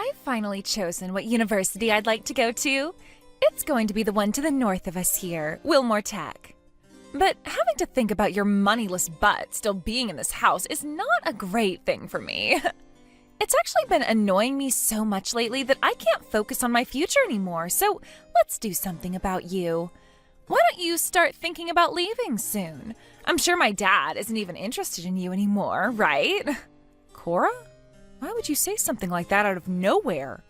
I've finally chosen what university I'd like to go to. It's going to be the one to the north of us here, Wilmore Tech. But having to think about your moneyless butt still being in this house is not a great thing for me. It's actually been annoying me so much lately that I can't focus on my future anymore, so let's do something about you. Why don't you start thinking about leaving soon? I'm sure my dad isn't even interested in you anymore, right? Cora? Why would you say something like that out of nowhere?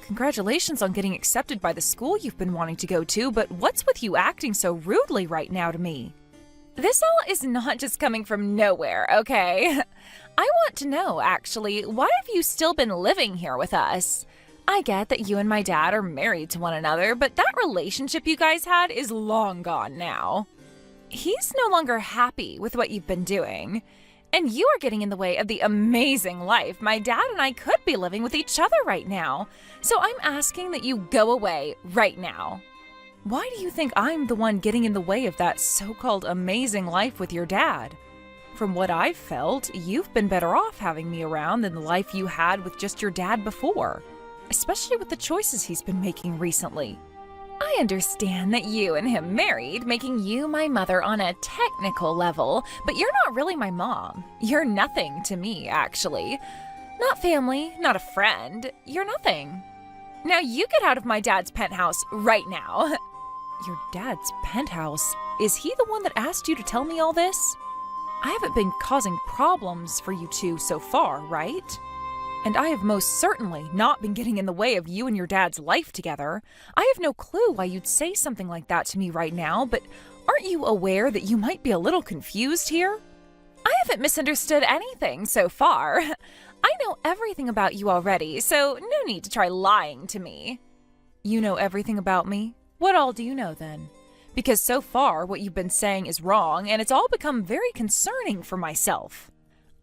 Congratulations on getting accepted by the school you've been wanting to go to, but what's with you acting so rudely right now to me? This all is not just coming from nowhere, okay? I want to know, actually, why have you still been living here with us? I get that you and my dad are married to one another, but that relationship you guys had is long gone now. He's no longer happy with what you've been doing. And you are getting in the way of the amazing life my dad and I could be living with each other right now. So I'm asking that you go away right now. Why do you think I'm the one getting in the way of that so-called amazing life with your dad? From what I've felt, you've been better off having me around than the life you had with just your dad before, especially with the choices he's been making recently. I understand that you and him married, making you my mother on a technical level, but you're not really my mom. You're nothing to me, actually. Not family, not a friend. You're nothing. Now you get out of my dad's penthouse right now. Your dad's penthouse? Is he the one that asked you to tell me all this? I haven't been causing problems for you two so far, right? And I have most certainly not been getting in the way of you and your dad's life together. I have no clue why you'd say something like that to me right now, but aren't you aware that you might be a little confused here? I haven't misunderstood anything so far. I know everything about you already, so no need to try lying to me. You know everything about me? What all do you know then? Because so far what you've been saying is wrong, and it's all become very concerning for myself.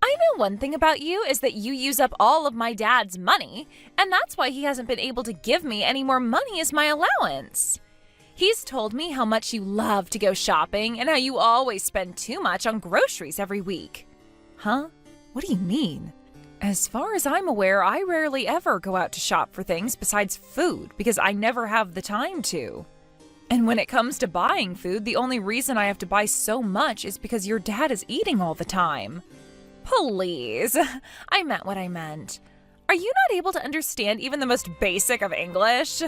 I know one thing about you is that you use up all of my dad's money, and that's why he hasn't been able to give me any more money as my allowance. He's told me how much you love to go shopping and how you always spend too much on groceries every week. Huh? What do you mean? As far as I'm aware, I rarely ever go out to shop for things besides food because I never have the time to. And when it comes to buying food, the only reason I have to buy so much is because your dad is eating all the time. Please, I meant what I meant. Are you not able to understand even the most basic of English?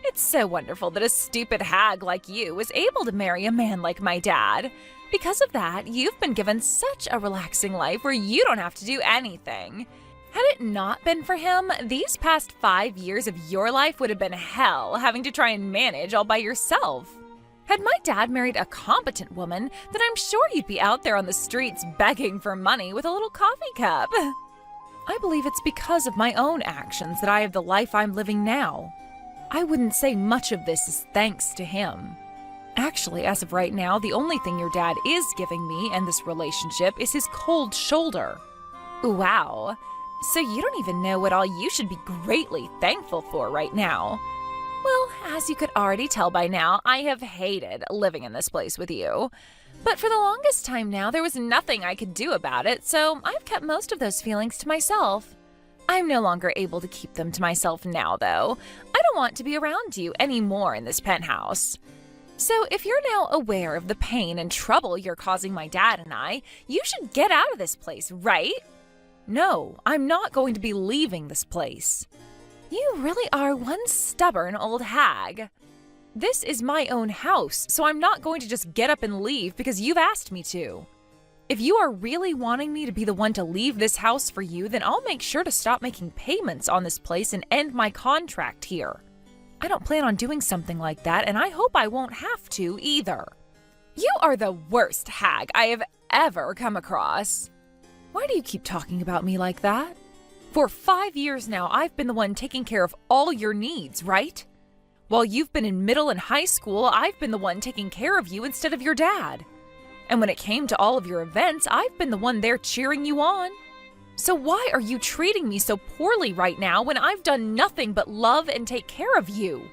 It's so wonderful that a stupid hag like you was able to marry a man like my dad. Because of that, you've been given such a relaxing life where you don't have to do anything. Had it not been for him, these past 5 years of your life would have been hell, having to try and manage all by yourself. Had my dad married a competent woman, then I'm sure you'd be out there on the streets begging for money with a little coffee cup. I believe it's because of my own actions that I have the life I'm living now. I wouldn't say much of this is thanks to him. Actually, as of right now, the only thing your dad is giving me in this relationship is his cold shoulder. Wow. So you don't even know what all you should be greatly thankful for right now. Well, as you could already tell by now, I have hated living in this place with you. But for the longest time now, there was nothing I could do about it, so I've kept most of those feelings to myself. I'm no longer able to keep them to myself now, though. I don't want to be around you anymore in this penthouse. So if you're now aware of the pain and trouble you're causing my dad and I, you should get out of this place, right? No, I'm not going to be leaving this place. You really are one stubborn old hag. This is my own house, so I'm not going to just get up and leave because you've asked me to. If you are really wanting me to be the one to leave this house for you, then I'll make sure to stop making payments on this place and end my contract here. I don't plan on doing something like that, and I hope I won't have to either. You are the worst hag I have ever come across. Why do you keep talking about me like that? For 5 years now, I've been the one taking care of all your needs, right? While you've been in middle and high school, I've been the one taking care of you instead of your dad. And when it came to all of your events, I've been the one there cheering you on. So why are you treating me so poorly right now when I've done nothing but love and take care of you?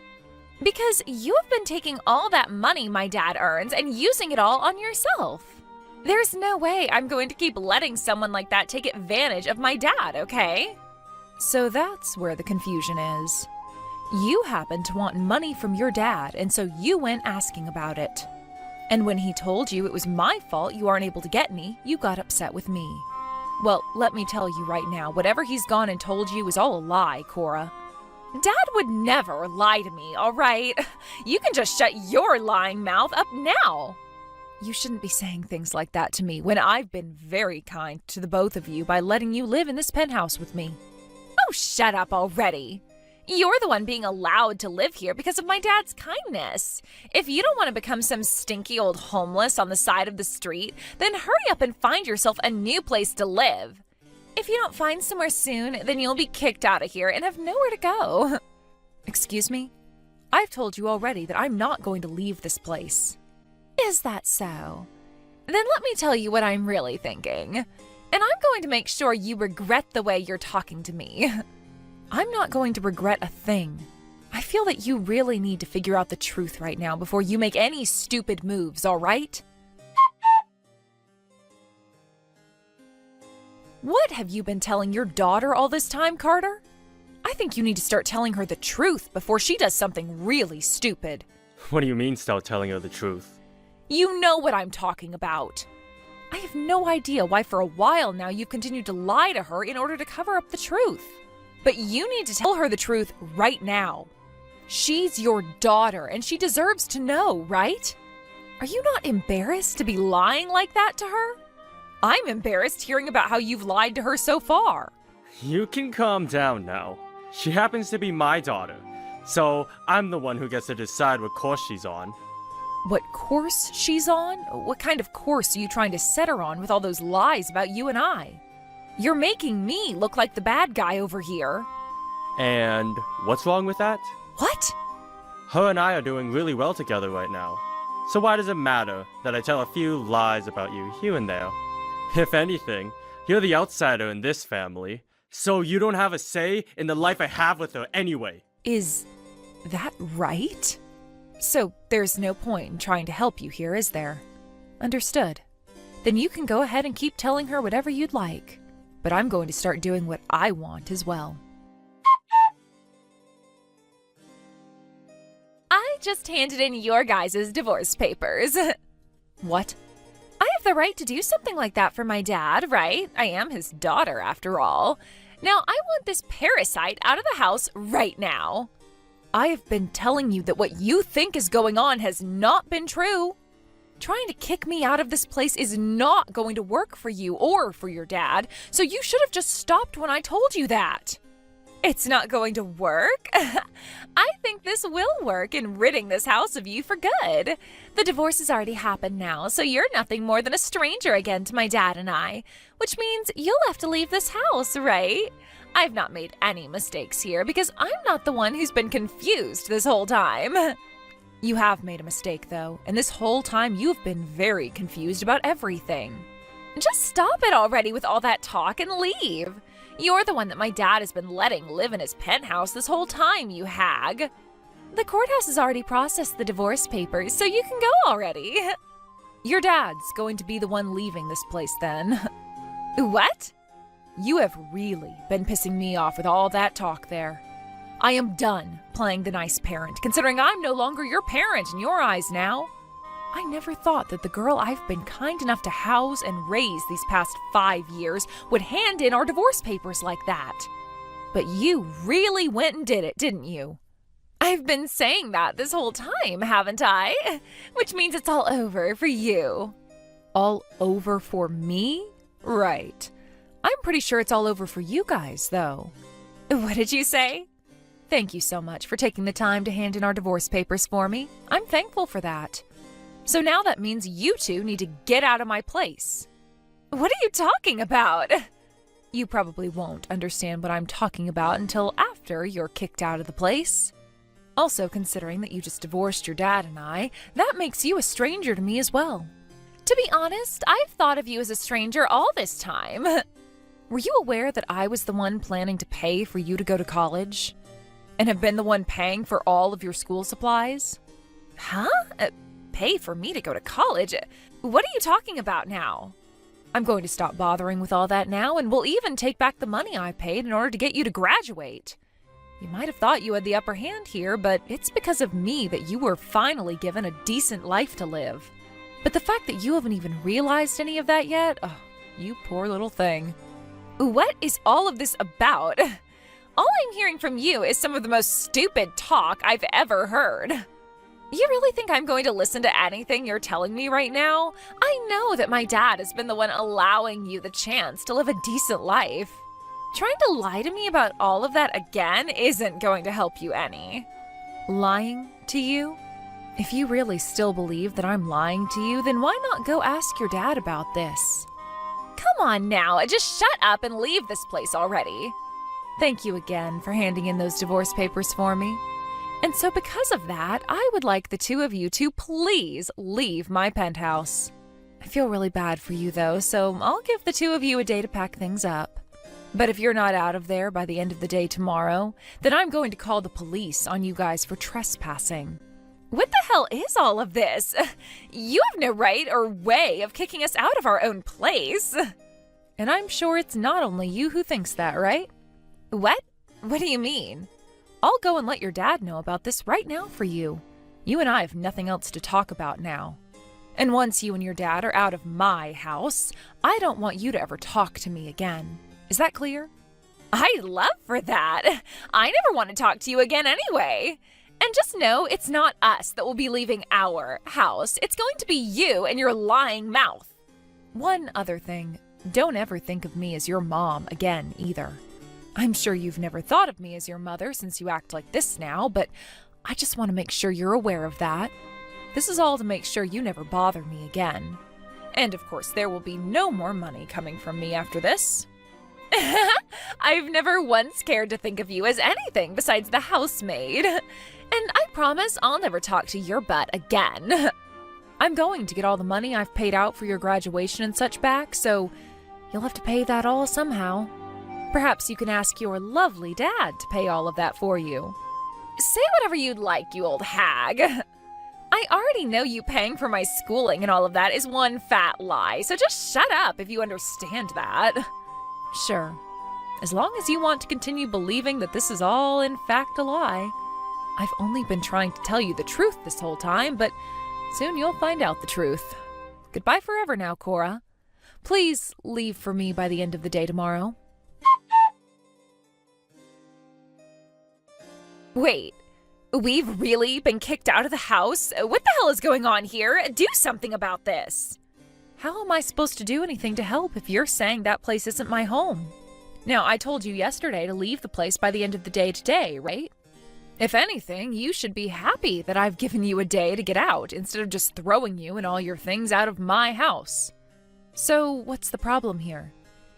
Because you have been taking all that money my dad earns and using it all on yourself. There's no way I'm going to keep letting someone like that take advantage of my dad, okay? So that's where the confusion is. You happen to want money from your dad, and so you went asking about it. And when he told you it was my fault you aren't able to get any, you got upset with me. Well, let me tell you right now, whatever he's gone and told you is all a lie, Cora. Dad would never lie to me, all right? You can just shut your lying mouth up now. You shouldn't be saying things like that to me when I've been very kind to the both of you by letting you live in this penthouse with me. Oh, shut up already. You're the one being allowed to live here because of my dad's kindness. If you don't want to become some stinky old homeless on the side of the street, then hurry up and find yourself a new place to live. If you don't find somewhere soon, then you'll be kicked out of here and have nowhere to go. Excuse me? I've told you already that I'm not going to leave this place. Is that so? Then let me tell you what I'm really thinking. And I'm going to make sure you regret the way you're talking to me. I'm not going to regret a thing. I feel that you really need to figure out the truth right now before you make any stupid moves, all right? What have you been telling your daughter all this time, Carter? I think you need to start telling her the truth before she does something really stupid. What do you mean start telling her the truth? You know what I'm talking about. I have no idea why for a while now you've continued to lie to her in order to cover up the truth. But you need to tell her the truth right now. She's your daughter, and she deserves to know, right? Are you not embarrassed to be lying like that to her? I'm embarrassed hearing about how you've lied to her so far. You can calm down now. She happens to be my daughter, so I'm the one who gets to decide what course she's on. What course she's on? What kind of course are you trying to set her on with all those lies about you and I? You're making me look like the bad guy over here. And what's wrong with that? What? Her and I are doing really well together right now. So why does it matter that I tell a few lies about you here and there? If anything, you're the outsider in this family, so you don't have a say in the life I have with her anyway. Is that right? So there's no point in trying to help you here, is there? Understood. Then you can go ahead and keep telling her whatever you'd like. But I'm going to start doing what I want as well. I just handed in your guys' divorce papers. What? I have the right to do something like that for my dad, right? I am his daughter, after all. Now, I want this parasite out of the house right now. I have been telling you that what you think is going on has not been true. Trying to kick me out of this place is not going to work for you or for your dad, so you should have just stopped when I told you that. It's not going to work? I think this will work in ridding this house of you for good. The divorce has already happened now, so you're nothing more than a stranger again to my dad and I, which means you'll have to leave this house, right? I've not made any mistakes here because I'm not the one who's been confused this whole time. You have made a mistake, though, and this whole time you've been very confused about everything. Just stop it already with all that talk and leave. You're the one that my dad has been letting live in his penthouse this whole time, you hag. The courthouse has already processed the divorce papers, so you can go already. Your dad's going to be the one leaving this place then. What? You have really been pissing me off with all that talk there. I am done playing the nice parent, considering I'm no longer your parent in your eyes now. I never thought that the girl I've been kind enough to house and raise these past 5 years would hand in our divorce papers like that. But you really went and did it, didn't you? I've been saying that this whole time, haven't I? Which means it's all over for you. All over for me? Right. I'm pretty sure it's all over for you guys, though. What did you say? Thank you so much for taking the time to hand in our divorce papers for me. I'm thankful for that. So now that means you two need to get out of my place. What are you talking about? You probably won't understand what I'm talking about until after you're kicked out of the place. Also, considering that you just divorced your dad and I, that makes you a stranger to me as well. To be honest, I've thought of you as a stranger all this time. Were you aware that I was the one planning to pay for you to go to college? And have been the one paying for all of your school supplies? Huh? Pay for me to go to college? What are you talking about now? I'm going to stop bothering with all that now, and we'll even take back the money I paid in order to get you to graduate. You might have thought you had the upper hand here, but it's because of me that you were finally given a decent life to live. But the fact that you haven't even realized any of that yet, oh, you poor little thing. What is all of this about? All I'm hearing from you is some of the most stupid talk I've ever heard. You really think I'm going to listen to anything you're telling me right now? I know that my dad has been the one allowing you the chance to live a decent life. Trying to lie to me about all of that again isn't going to help you any. Lying to you? If you really still believe that I'm lying to you, then why not go ask your dad about this? Come on now, just shut up and leave this place already. Thank you again for handing in those divorce papers for me. And so because of that, I would like the two of you to please leave my penthouse. I feel really bad for you though, so I'll give the two of you a day to pack things up. But if you're not out of there by the end of the day tomorrow, then I'm going to call the police on you guys for trespassing. What the hell is all of this? You have no right or way of kicking us out of our own place. And I'm sure it's not only you who thinks that, right? What? What do you mean? I'll go and let your dad know about this right now for you. You and I have nothing else to talk about now. And once you and your dad are out of my house, I don't want you to ever talk to me again. Is that clear? I'd love for that. I never want to talk to you again anyway. And just know it's not us that will be leaving our house. It's going to be you and your lying mouth. One other thing, don't ever think of me as your mom again either. I'm sure you've never thought of me as your mother since you act like this now, but I just want to make sure you're aware of that. This is all to make sure you never bother me again. And of course, there will be no more money coming from me after this. I've never once cared to think of you as anything besides the housemaid. And I promise I'll never talk to your butt again. I'm going to get all the money I've paid out for your graduation and such back, so you'll have to pay that all somehow. Perhaps you can ask your lovely dad to pay all of that for you. Say whatever you'd like, you old hag. I already know you paying for my schooling and all of that is one fat lie, so just shut up if you understand that. Sure, as long as you want to continue believing that this is all in fact a lie. I've only been trying to tell you the truth this whole time, but soon you'll find out the truth. Goodbye forever now, Cora. Please leave for me by the end of the day tomorrow. Wait, we've really been kicked out of the house? What the hell is going on here? Do something about this. How am I supposed to do anything to help if you're saying that place isn't my home? Now, I told you yesterday to leave the place by the end of the day today, right? If anything, you should be happy that I've given you a day to get out instead of just throwing you and all your things out of my house. So, what's the problem here?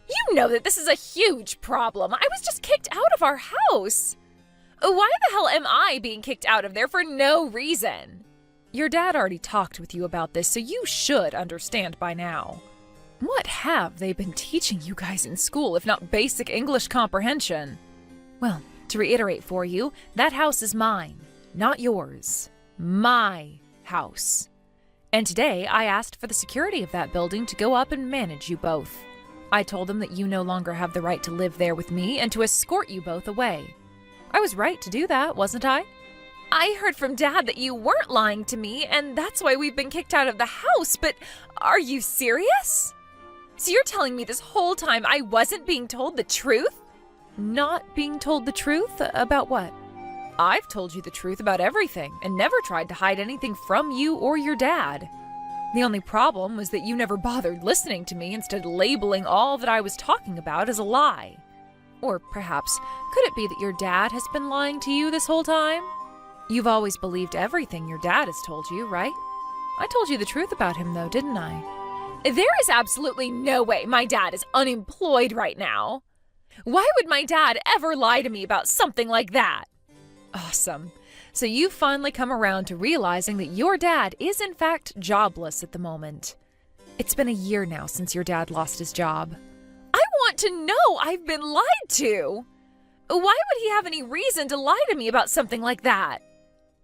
You know that this is a huge problem. I was just kicked out of our house. Why the hell am I being kicked out of there for no reason? Your dad already talked with you about this, so you should understand by now. What have they been teaching you guys in school if not basic English comprehension? Well, to reiterate for you, that house is mine, not yours. My house. And today, I asked for the security of that building to go up and manage you both. I told them that you no longer have the right to live there with me and to escort you both away. I was right to do that, wasn't I? I heard from Dad that you weren't lying to me, and that's why we've been kicked out of the house, but are you serious? So you're telling me this whole time I wasn't being told the truth? Not being told the truth? About what? I've told you the truth about everything and never tried to hide anything from you or your dad. The only problem was that you never bothered listening to me, instead labeling all that I was talking about as a lie. Or perhaps, could it be that your dad has been lying to you this whole time? You've always believed everything your dad has told you, right? I told you the truth about him though, didn't I? There is absolutely no way my dad is unemployed right now. Why would my dad ever lie to me about something like that? Awesome. So you've finally come around to realizing that your dad is in fact jobless at the moment. It's been a year now since your dad lost his job. I want to know I've been lied to. Why would he have any reason to lie to me about something like that?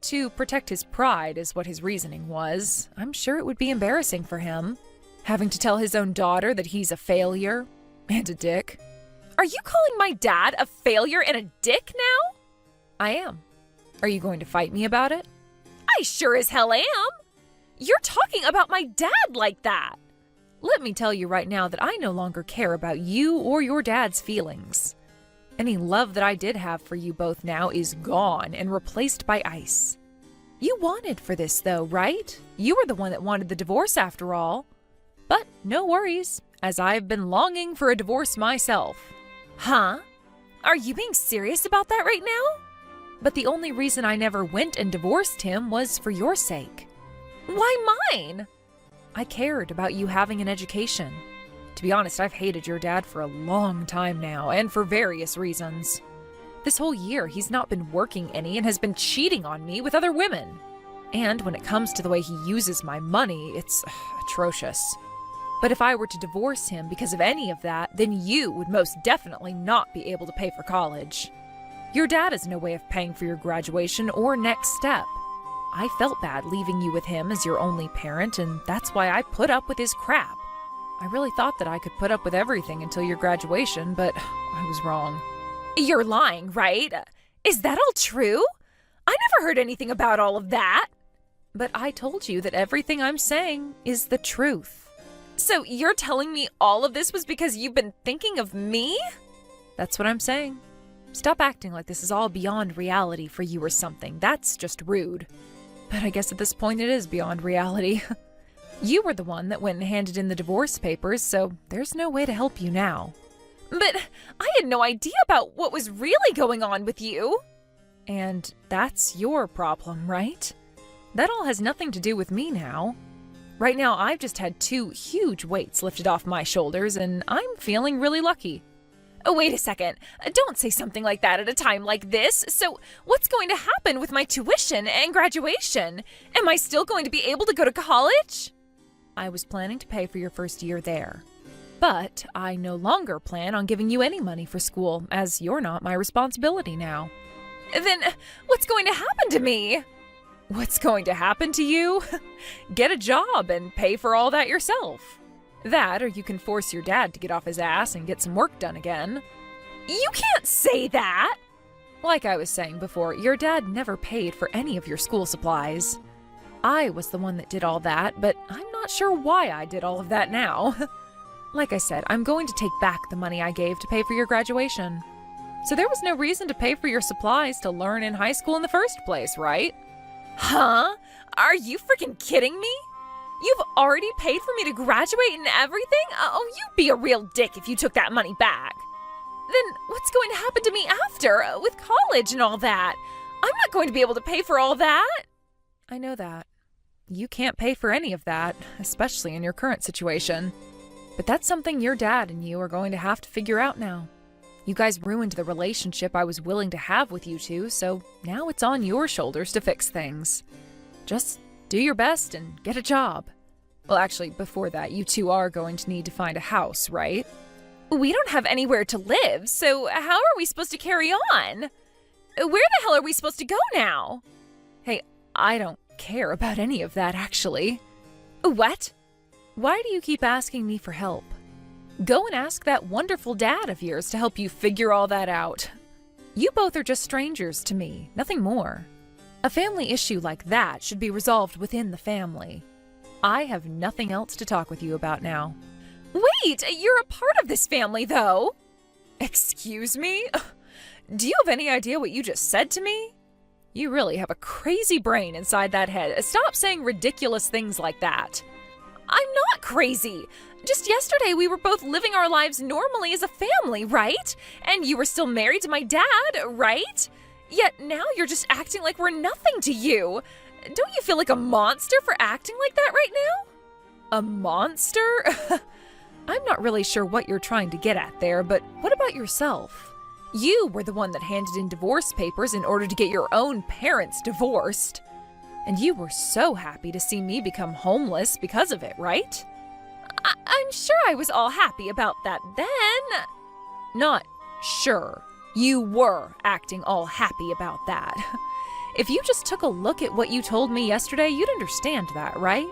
To protect his pride is what his reasoning was. I'm sure it would be embarrassing for him. Having to tell his own daughter that he's a failure and a dick. Are you calling my dad a failure and a dick now? I am. Are you going to fight me about it? I sure as hell am. You're talking about my dad like that. Let me tell you right now that I no longer care about you or your dad's feelings. Any love that I did have for you both now is gone and replaced by ice. You wanted for this though, right? You were the one that wanted the divorce after all. But no worries, as I've been longing for a divorce myself. Huh? Are you being serious about that right now? But the only reason I never went and divorced him was for your sake. Why mine? I cared about you having an education. To be honest, I've hated your dad for a long time now, and for various reasons. This whole year, he's not been working any and has been cheating on me with other women. And when it comes to the way he uses my money, it's atrocious. But if I were to divorce him because of any of that, then you would most definitely not be able to pay for college. Your dad has no way of paying for your graduation or next step. I felt bad leaving you with him as your only parent, and that's why I put up with his crap. I really thought that I could put up with everything until your graduation, but I was wrong. You're lying, right? Is that all true? I never heard anything about all of that. But I told you that everything I'm saying is the truth. So you're telling me all of this was because you've been thinking of me? That's what I'm saying. Stop acting like this is all beyond reality for you or something. That's just rude. But I guess at this point it is beyond reality. You were the one that went and handed in the divorce papers, so there's no way to help you now. But I had no idea about what was really going on with you. And that's your problem, right? That all has nothing to do with me now. Right now, I've just had 2 huge weights lifted off my shoulders, and I'm feeling really lucky. Oh, wait a second. Don't say something like that at a time like this. So what's going to happen with my tuition and graduation? Am I still going to be able to go to college? I was planning to pay for your first year there. But I no longer plan on giving you any money for school, as you're not my responsibility now. Then what's going to happen to me? What's going to happen to you? Get a job and pay for all that yourself. That, or you can force your dad to get off his ass and get some work done again. You can't say that! Like I was saying before, your dad never paid for any of your school supplies. I was the one that did all that, but I'm not sure why I did all of that now. Like I said, I'm going to take back the money I gave to pay for your graduation. So there was no reason to pay for your supplies to learn in high school in the first place, right? Huh? Are you freaking kidding me? You've already paid for me to graduate and everything? Oh, you'd be a real dick if you took that money back. Then what's going to happen to me after, with college and all that? I'm not going to be able to pay for all that. I know that. You can't pay for any of that, especially in your current situation. But that's something your dad and you are going to have to figure out now. You guys ruined the relationship I was willing to have with you two, so now it's on your shoulders to fix things. Just do your best and get a job. Well, actually, before that, you two are going to need to find a house, right? We don't have anywhere to live, so how are we supposed to carry on? Where the hell are we supposed to go now? Hey, I don't care about any of that, actually. What? Why do you keep asking me for help? Go and ask that wonderful dad of yours to help you figure all that out. You both are just strangers to me, nothing more. A family issue like that should be resolved within the family. I have nothing else to talk with you about now. Wait, you're a part of this family, though. Excuse me? Do you have any idea what you just said to me? You really have a crazy brain inside that head. Stop saying ridiculous things like that. I'm not crazy. Just yesterday, we were both living our lives normally as a family, right? And you were still married to my dad, right? Yet now you're just acting like we're nothing to you. Don't you feel like a monster for acting like that right now? A monster? I'm not really sure what you're trying to get at there, but what about yourself? You were the one that handed in divorce papers in order to get your own parents divorced. And you were so happy to see me become homeless because of it, right? I'm sure I was all happy about that then. Not sure. You were acting all happy about that. If you just took a look at what you told me yesterday, you'd understand that, right?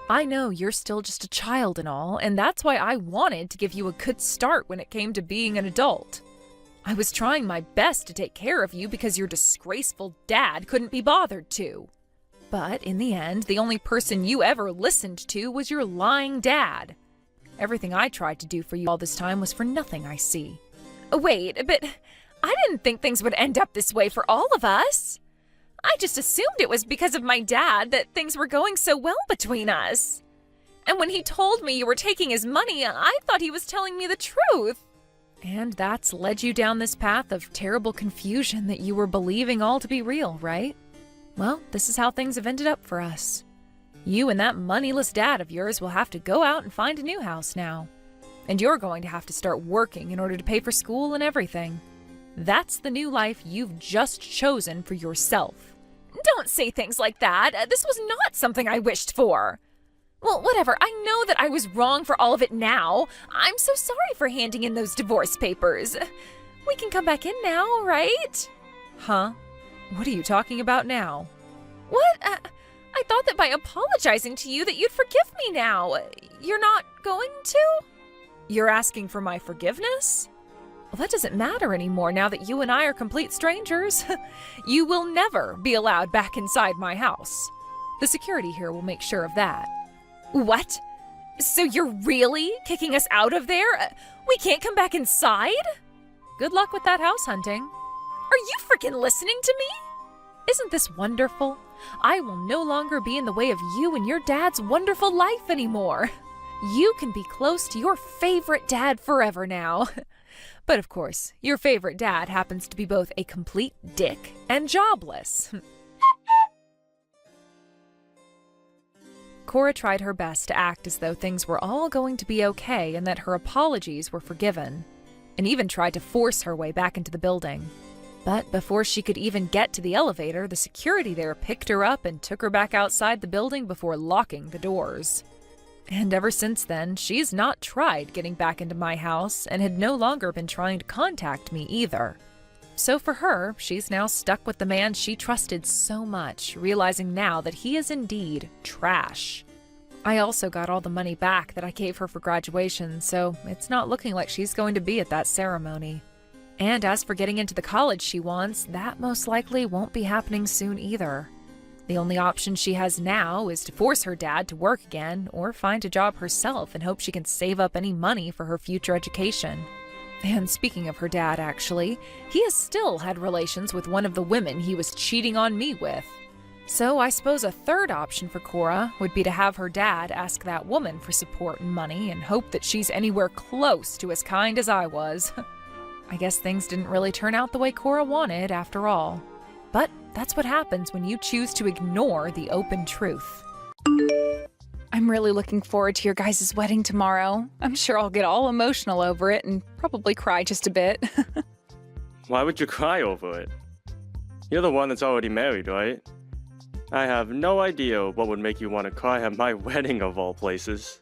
I know you're still just a child and all, and that's why I wanted to give you a good start when it came to being an adult. I was trying my best to take care of you because your disgraceful dad couldn't be bothered to. But in the end, the only person you ever listened to was your lying dad. Everything I tried to do for you all this time was for nothing, I see. Wait, but I didn't think things would end up this way for all of us. I just assumed it was because of my dad that things were going so well between us. And when he told me you were taking his money, I thought he was telling me the truth. And that's led you down this path of terrible confusion that you were believing all to be real, right? Well, this is how things have ended up for us. You and that moneyless dad of yours will have to go out and find a new house now. And you're going to have to start working in order to pay for school and everything. That's the new life you've just chosen for yourself. Don't say things like that. This was not something I wished for. Well, whatever. I know that I was wrong for all of it now. I'm so sorry for handing in those divorce papers. We can come back in now, right? Huh? What are you talking about now? What? I thought that by apologizing to you that you'd forgive me now. You're not going to? You're asking for my forgiveness? Well, that doesn't matter anymore now that you and I are complete strangers. You will never be allowed back inside my house. The security here will make sure of that. What? So you're really kicking us out of there? We can't come back inside? Good luck with that house hunting. Are you freaking listening to me? Isn't this wonderful? I will no longer be in the way of you and your dad's wonderful life anymore. You can be close to your favorite dad forever now. But of course, your favorite dad happens to be both a complete dick and jobless. Cora tried her best to act as though things were all going to be okay and that her apologies were forgiven, and even tried to force her way back into the building. But before she could even get to the elevator, the security there picked her up and took her back outside the building before locking the doors. And ever since then, she's not tried getting back into my house and had no longer been trying to contact me either. So for her, she's now stuck with the man she trusted so much, realizing now that he is indeed trash. I also got all the money back that I gave her for graduation, so it's not looking like she's going to be at that ceremony. And as for getting into the college she wants, that most likely won't be happening soon either. The only option she has now is to force her dad to work again or find a job herself and hope she can save up any money for her future education. And speaking of her dad, actually, he has still had relations with one of the women he was cheating on me with. So I suppose a third option for Cora would be to have her dad ask that woman for support and money and hope that she's anywhere close to as kind as I was. I guess things didn't really turn out the way Cora wanted after all. But that's what happens when you choose to ignore the open truth. I'm really looking forward to your guys' wedding tomorrow. I'm sure I'll get all emotional over it and probably cry just a bit. Why would you cry over it? You're the one that's already married, right? I have no idea what would make you want to cry at my wedding of all places.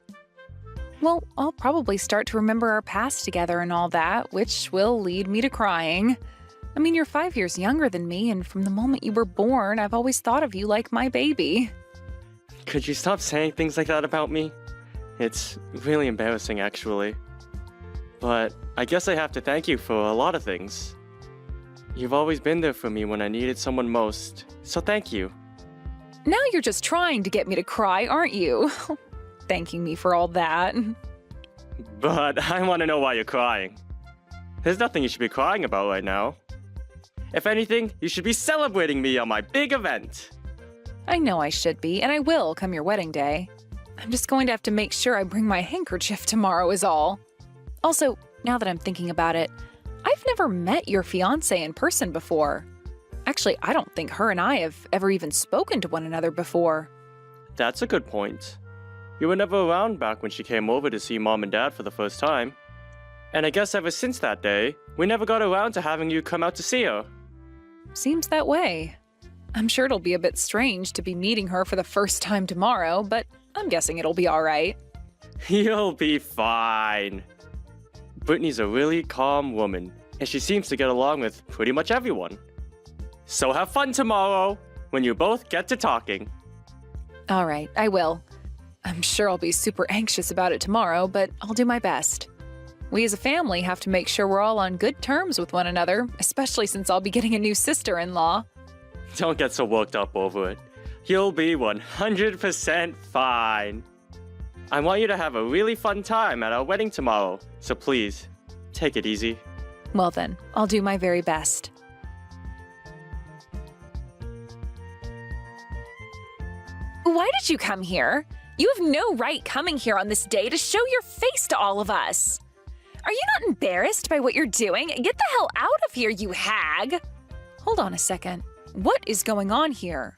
Well, I'll probably start to remember our past together and all that, which will lead me to crying. I mean, you're 5 years younger than me, and from the moment you were born, I've always thought of you like my baby. Could you stop saying things like that about me? It's really embarrassing, actually. But I guess I have to thank you for a lot of things. You've always been there for me when I needed someone most, so thank you. Now you're just trying to get me to cry, aren't you? Thanking me for all that. But I want to know why you're crying. There's nothing you should be crying about right now. If anything, you should be celebrating me on my big event. I know I should be, and I will come your wedding day. I'm just going to have to make sure I bring my handkerchief tomorrow is all. Also, now that I'm thinking about it, I've never met your fiancé in person before. Actually, I don't think her and I have ever even spoken to one another before. That's a good point. You were never around back when she came over to see Mom and Dad for the first time. And I guess ever since that day, we never got around to having you come out to see her. Seems that way. I'm sure it'll be a bit strange to be meeting her for the first time tomorrow, but I'm guessing it'll be alright. You'll be fine. Brittany's a really calm woman, and she seems to get along with pretty much everyone. So have fun tomorrow, when you both get to talking. Alright, I will. I'm sure I'll be super anxious about it tomorrow, but I'll do my best. We as a family have to make sure we're all on good terms with one another, especially since I'll be getting a new sister-in-law. Don't get so worked up over it. You'll be 100% fine. I want you to have a really fun time at our wedding tomorrow, so please, take it easy. Well then, I'll do my very best. Why did you come here? You have no right coming here on this day to show your face to all of us. Are you not embarrassed by what you're doing? Get the hell out of here, you hag! Hold on a second. What is going on here?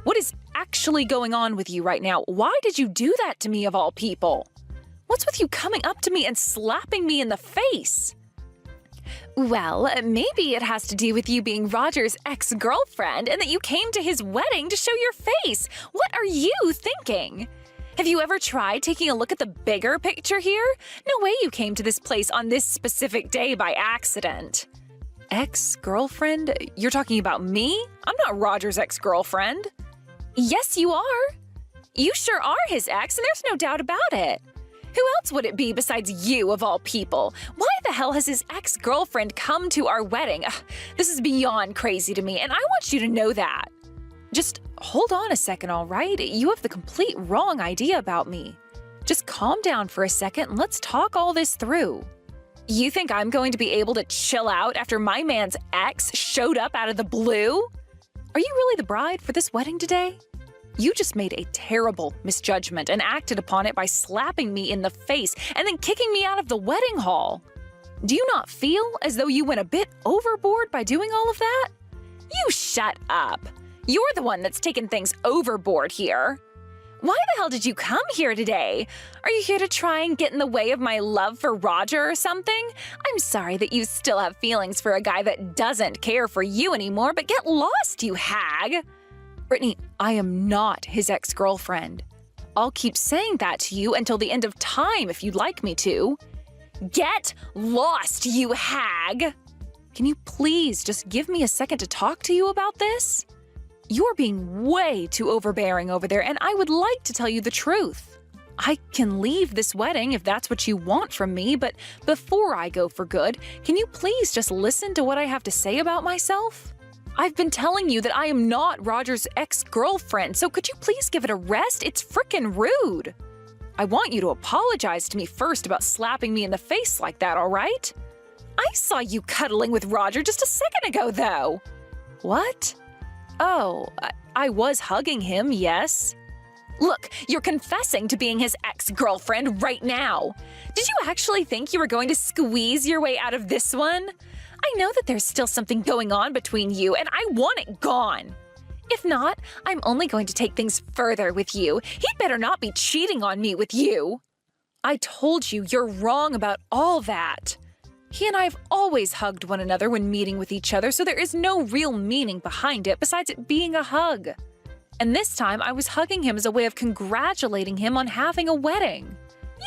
What is actually going on with you right now? Why did you do that to me of all people? What's with you coming up to me and slapping me in the face? Well, maybe it has to do with you being Roger's ex-girlfriend and that you came to his wedding to show your face. What are you thinking? Have you ever tried taking a look at the bigger picture here? No way you came to this place on this specific day by accident. Ex-girlfriend? You're talking about me? I'm not Roger's ex-girlfriend. Yes, you are. You sure are his ex, and there's no doubt about it. Who else would it be besides you, of all people? Why the hell has his ex-girlfriend come to our wedding? Ugh, this is beyond crazy to me, and I want you to know that. Just hold on a second, all right? You have the complete wrong idea about me. Just calm down for a second and let's talk all this through. You think I'm going to be able to chill out after my man's ex showed up out of the blue? Are you really the bride for this wedding today? You just made a terrible misjudgment and acted upon it by slapping me in the face and then kicking me out of the wedding hall. Do you not feel as though you went a bit overboard by doing all of that? You shut up. You're the one that's taken things overboard here. Why the hell did you come here today? Are you here to try and get in the way of my love for Roger or something? I'm sorry that you still have feelings for a guy that doesn't care for you anymore, but get lost, you hag! Brittany, I am not his ex-girlfriend. I'll keep saying that to you until the end of time if you'd like me to. Get lost, you hag! Can you please just give me a second to talk to you about this? You're being way too overbearing over there, and I would like to tell you the truth. I can leave this wedding if that's what you want from me, but before I go for good, can you please just listen to what I have to say about myself? I've been telling you that I am not Roger's ex-girlfriend, so could you please give it a rest? It's frickin' rude. I want you to apologize to me first about slapping me in the face like that, all right? I saw you cuddling with Roger just a second ago, though. What? Oh, I was hugging him, yes. Look, you're confessing to being his ex-girlfriend right now. Did you actually think you were going to squeeze your way out of this one? I know that there's still something going on between you, and I want it gone. If not, I'm only going to take things further with you. He'd better not be cheating on me with you. I told you you're wrong about all that. He and I have always hugged one another when meeting with each other, so there is no real meaning behind it besides it being a hug. And this time, I was hugging him as a way of congratulating him on having a wedding.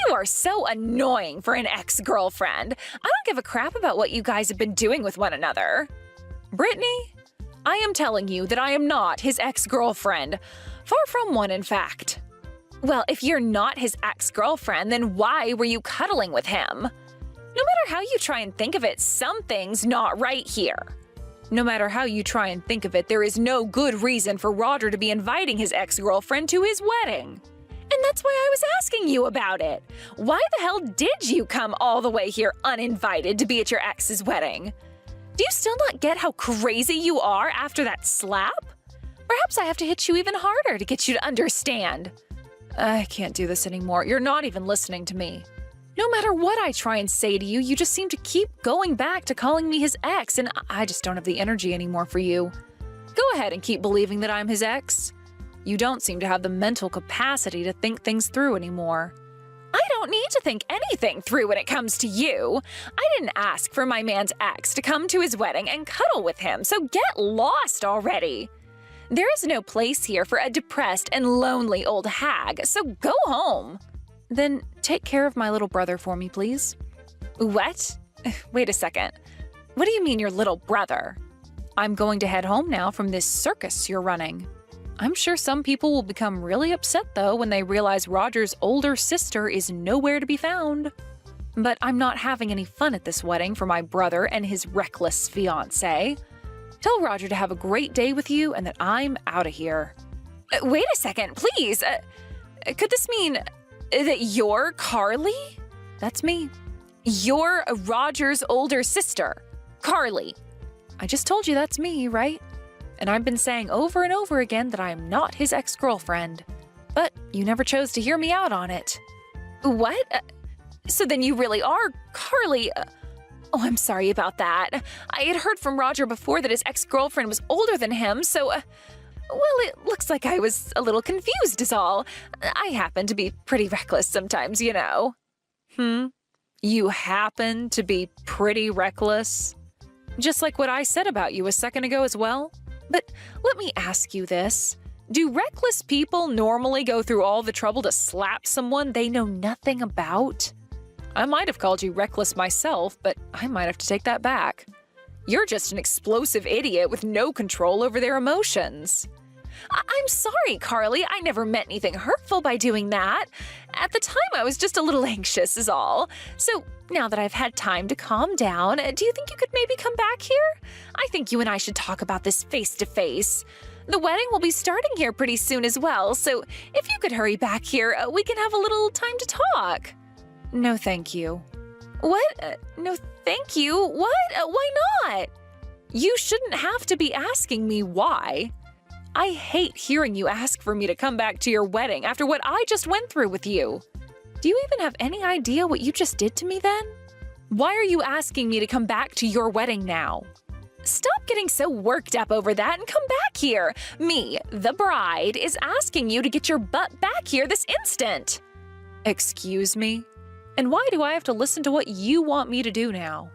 You are so annoying for an ex-girlfriend. I don't give a crap about what you guys have been doing with one another. Brittany, I am telling you that I am not his ex-girlfriend. Far from one, in fact. Well, if you're not his ex-girlfriend, then why were you cuddling with him? No matter how you try and think of it, something's not right here. No matter how you try and think of it, there is no good reason for Roger to be inviting his ex-girlfriend to his wedding. And that's why I was asking you about it. Why the hell did you come all the way here uninvited to be at your ex's wedding? Do you still not get how crazy you are after that slap? Perhaps I have to hit you even harder to get you to understand. I can't do this anymore. You're not even listening to me. No matter what I try and say to you, you just seem to keep going back to calling me his ex, and I just don't have the energy anymore for you. Go ahead and keep believing that I'm his ex. You don't seem to have the mental capacity to think things through anymore. I don't need to think anything through when it comes to you. I didn't ask for my man's ex to come to his wedding and cuddle with him, so get lost already. There is no place here for a depressed and lonely old hag, so go home. Then take care of my little brother for me, please. What? Wait a second. What do you mean your little brother? I'm going to head home now from this circus you're running. I'm sure some people will become really upset, though, when they realize Roger's older sister is nowhere to be found. But I'm not having any fun at this wedding for my brother and his reckless fiancé. Tell Roger to have a great day with you and that I'm out of here. Wait a second, please. Could this mean that you're Carly? That's me. You're Roger's older sister, Carly. I just told you that's me, right? And I've been saying over and over again that I am not his ex-girlfriend. But you never chose to hear me out on it. What? So then you really are Carly. Oh, I'm sorry about that. I had heard from Roger before that his ex-girlfriend was older than him, so, well, it looks like I was a little confused is all. I happen to be pretty reckless sometimes, you know. You happen to be pretty reckless? Just like what I said about you a second ago as well? But let me ask you this. Do reckless people normally go through all the trouble to slap someone they know nothing about? I might have called you reckless myself, but I might have to take that back. You're just an explosive idiot with no control over their emotions. I'm sorry, Carly. I never meant anything hurtful by doing that. At the time, I was just a little anxious is all. So now that I've had time to calm down, do you think you could maybe come back here? I think you and I should talk about this face to face. The wedding will be starting here pretty soon as well, so if you could hurry back here, we can have a little time to talk. No, thank you. What? No, thank you? What? Why not? You shouldn't have to be asking me why. I hate hearing you ask for me to come back to your wedding after what I just went through with you. Do you even have any idea what you just did to me then? Why are you asking me to come back to your wedding now? Stop getting so worked up over that and come back here. Me, the bride, is asking you to get your butt back here this instant. Excuse me? And why do I have to listen to what you want me to do now?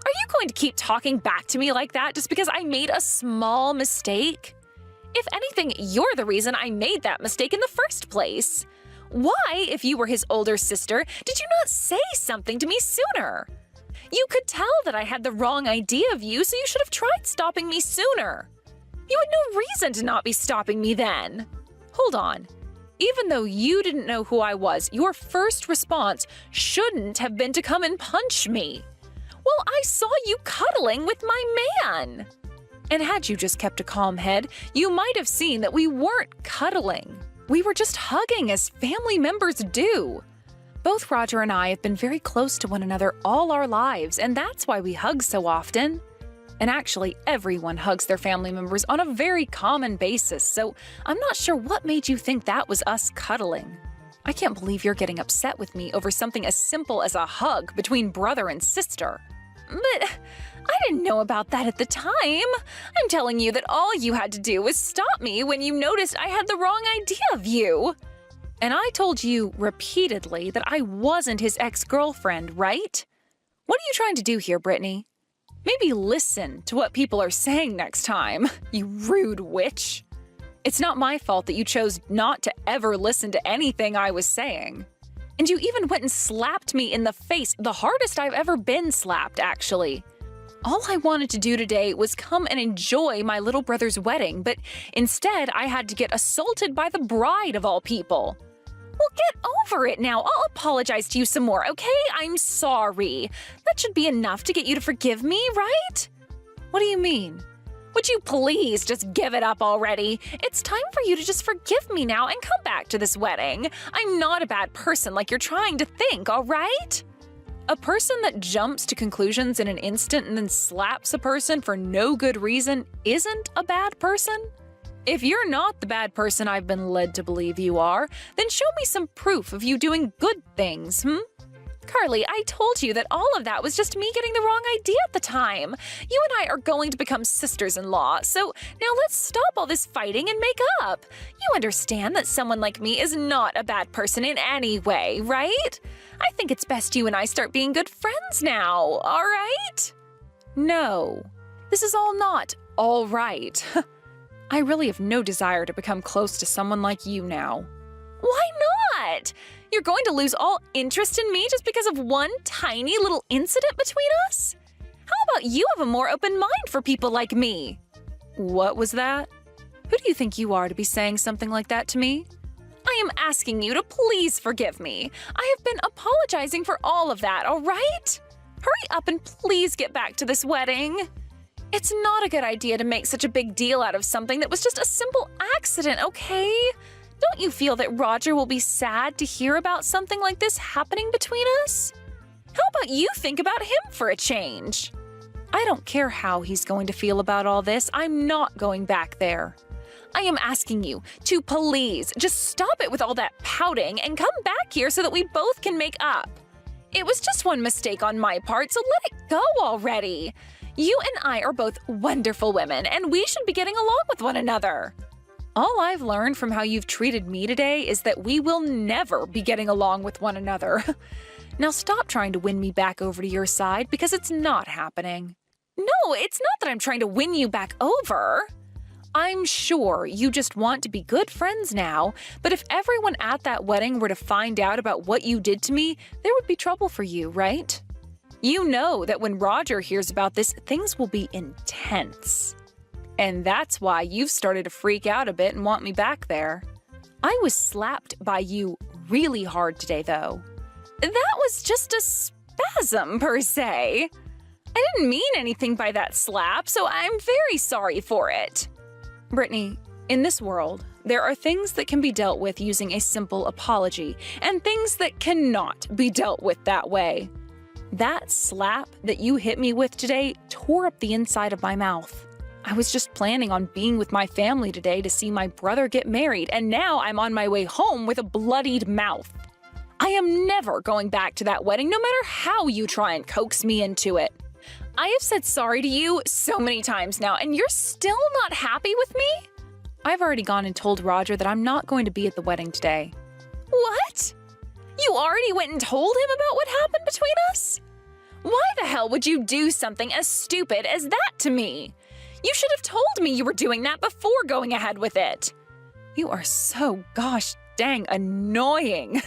Are you going to keep talking back to me like that just because I made a small mistake? If anything, you're the reason I made that mistake in the first place. Why, if you were his older sister, did you not say something to me sooner? You could tell that I had the wrong idea of you, so you should have tried stopping me sooner. You had no reason to not be stopping me then. Hold on. Even though you didn't know who I was, your first response shouldn't have been to come and punch me. Well, I saw you cuddling with my man. And had you just kept a calm head, you might have seen that we weren't cuddling. We were just hugging as family members do. Both Roger and I have been very close to one another all our lives, and that's why we hug so often. And actually, everyone hugs their family members on a very common basis, so I'm not sure what made you think that was us cuddling. I can't believe you're getting upset with me over something as simple as a hug between brother and sister. But I didn't know about that at the time. I'm telling you that all you had to do was stop me when you noticed I had the wrong idea of you. And I told you repeatedly that I wasn't his ex-girlfriend, right? What are you trying to do here, Brittany? Maybe listen to what people are saying next time, you rude witch. It's not my fault that you chose not to ever listen to anything I was saying. And you even went and slapped me in the face, the hardest I've ever been slapped, actually. All I wanted to do today was come and enjoy my little brother's wedding, but instead I had to get assaulted by the bride of all people. Well, get over it now. I'll apologize to you some more, okay? I'm sorry. That should be enough to get you to forgive me, right? What do you mean? Would you please just give it up already? It's time for you to just forgive me now and come back to this wedding. I'm not a bad person like you're trying to think, all right? A person that jumps to conclusions in an instant and then slaps a person for no good reason isn't a bad person? If you're not the bad person I've been led to believe you are, then show me some proof of you doing good things, Carly, I told you that all of that was just me getting the wrong idea at the time. You and I are going to become sisters-in-law, so now let's stop all this fighting and make up. You understand that someone like me is not a bad person in any way, right? I think it's best you and I start being good friends now, all right? No, this is all not all right. I really have no desire to become close to someone like you now. Why not? You're going to lose all interest in me just because of one tiny little incident between us? How about you have a more open mind for people like me? What was that? Who do you think you are to be saying something like that to me? I am asking you to please forgive me. I have been apologizing for all of that, all right? Hurry up and please get back to this wedding. It's not a good idea to make such a big deal out of something that was just a simple accident, okay? Don't you feel that Roger will be sad to hear about something like this happening between us? How about you think about him for a change? I don't care how he's going to feel about all this. I'm not going back there. I am asking you to please just stop it with all that pouting and come back here so that we both can make up. It was just one mistake on my part, so let it go already. You and I are both wonderful women, and we should be getting along with one another. All I've learned from how you've treated me today is that we will never be getting along with one another. Now stop trying to win me back over to your side because it's not happening. No, it's not that I'm trying to win you back over. I'm sure you just want to be good friends now, but if everyone at that wedding were to find out about what you did to me, there would be trouble for you, right? You know that when Roger hears about this, things will be intense. And that's why you've started to freak out a bit and want me back there. I was slapped by you really hard today, though. That was just a spasm, per se. I didn't mean anything by that slap, so I'm very sorry for it. Brittany, in this world, there are things that can be dealt with using a simple apology, and things that cannot be dealt with that way. That slap that you hit me with today tore up the inside of my mouth. I was just planning on being with my family today to see my brother get married, and now I'm on my way home with a bloodied mouth. I am never going back to that wedding, no matter how you try and coax me into it. I have said sorry to you so many times now, and you're still not happy with me? I've already gone and told Roger that I'm not going to be at the wedding today. What? You already went and told him about what happened between us? Why the hell would you do something as stupid as that to me? You should have told me you were doing that before going ahead with it. You are so gosh dang annoying.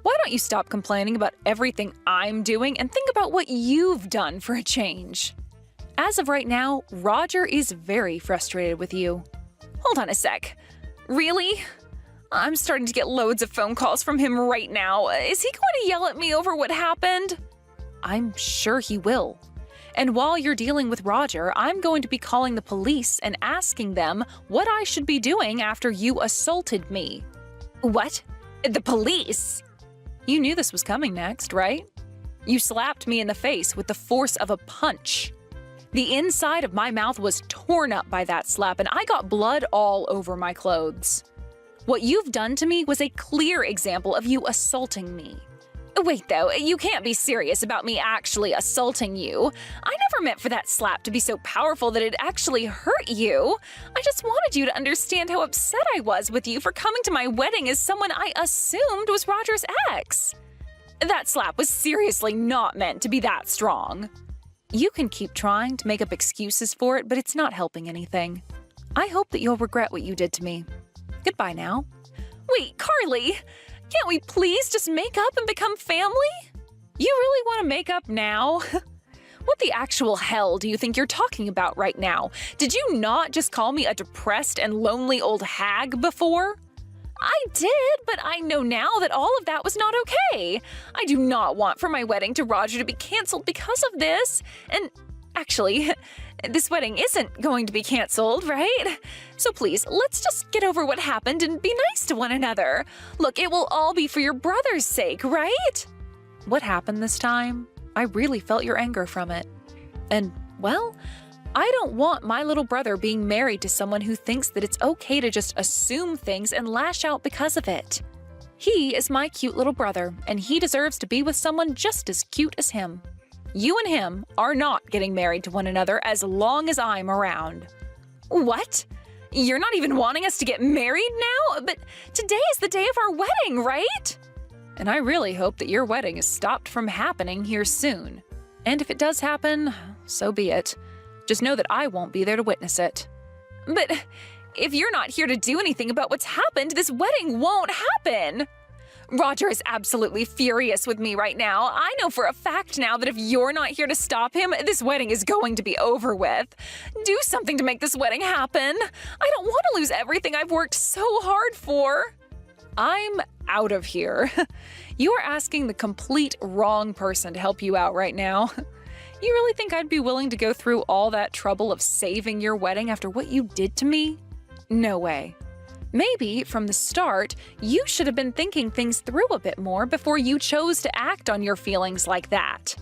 Why don't you stop complaining about everything I'm doing and think about what you've done for a change? As of right now, Roger is very frustrated with you. Hold on a sec. Really? I'm starting to get loads of phone calls from him right now. Is he going to yell at me over what happened? I'm sure he will. And while you're dealing with Roger, I'm going to be calling the police and asking them what I should be doing after you assaulted me. What? The police? You knew this was coming next, right? You slapped me in the face with the force of a punch. The inside of my mouth was torn up by that slap, and I got blood all over my clothes. What you've done to me was a clear example of you assaulting me. Wait, though, you can't be serious about me actually assaulting you. I never meant for that slap to be so powerful that it actually hurt you. I just wanted you to understand how upset I was with you for coming to my wedding as someone I assumed was Roger's ex. That slap was seriously not meant to be that strong. You can keep trying to make up excuses for it, but it's not helping anything. I hope that you'll regret what you did to me. Goodbye now. Wait, Carly! Can't we please just make up and become family? You really want to make up now? What the actual hell do you think you're talking about right now? Did you not just call me a depressed and lonely old hag before? I did, but I know now that all of that was not okay. I do not want for my wedding to Roger to be canceled because of this. And actually, this wedding isn't going to be canceled, right? So please, let's just get over what happened and be nice to one another. Look, it will all be for your brother's sake, right? What happened this time? I really felt your anger from it. And, well, I don't want my little brother being married to someone who thinks that it's okay to just assume things and lash out because of it. He is my cute little brother, and he deserves to be with someone just as cute as him. You and him are not getting married to one another as long as I'm around. What? You're not even wanting us to get married now? But today is the day of our wedding, right? And I really hope that your wedding is stopped from happening here soon. And if it does happen, so be it. Just know that I won't be there to witness it. But if you're not here to do anything about what's happened, this wedding won't happen. Roger is absolutely furious with me right now. I know for a fact now that if you're not here to stop him, this wedding is going to be over with. Do something to make this wedding happen. I don't want to lose everything I've worked so hard for. I'm out of here. You are asking the complete wrong person to help you out right now. You really think I'd be willing to go through all that trouble of saving your wedding after what you did to me? No way. Maybe, from the start, you should have been thinking things through a bit more before you chose to act on your feelings like that.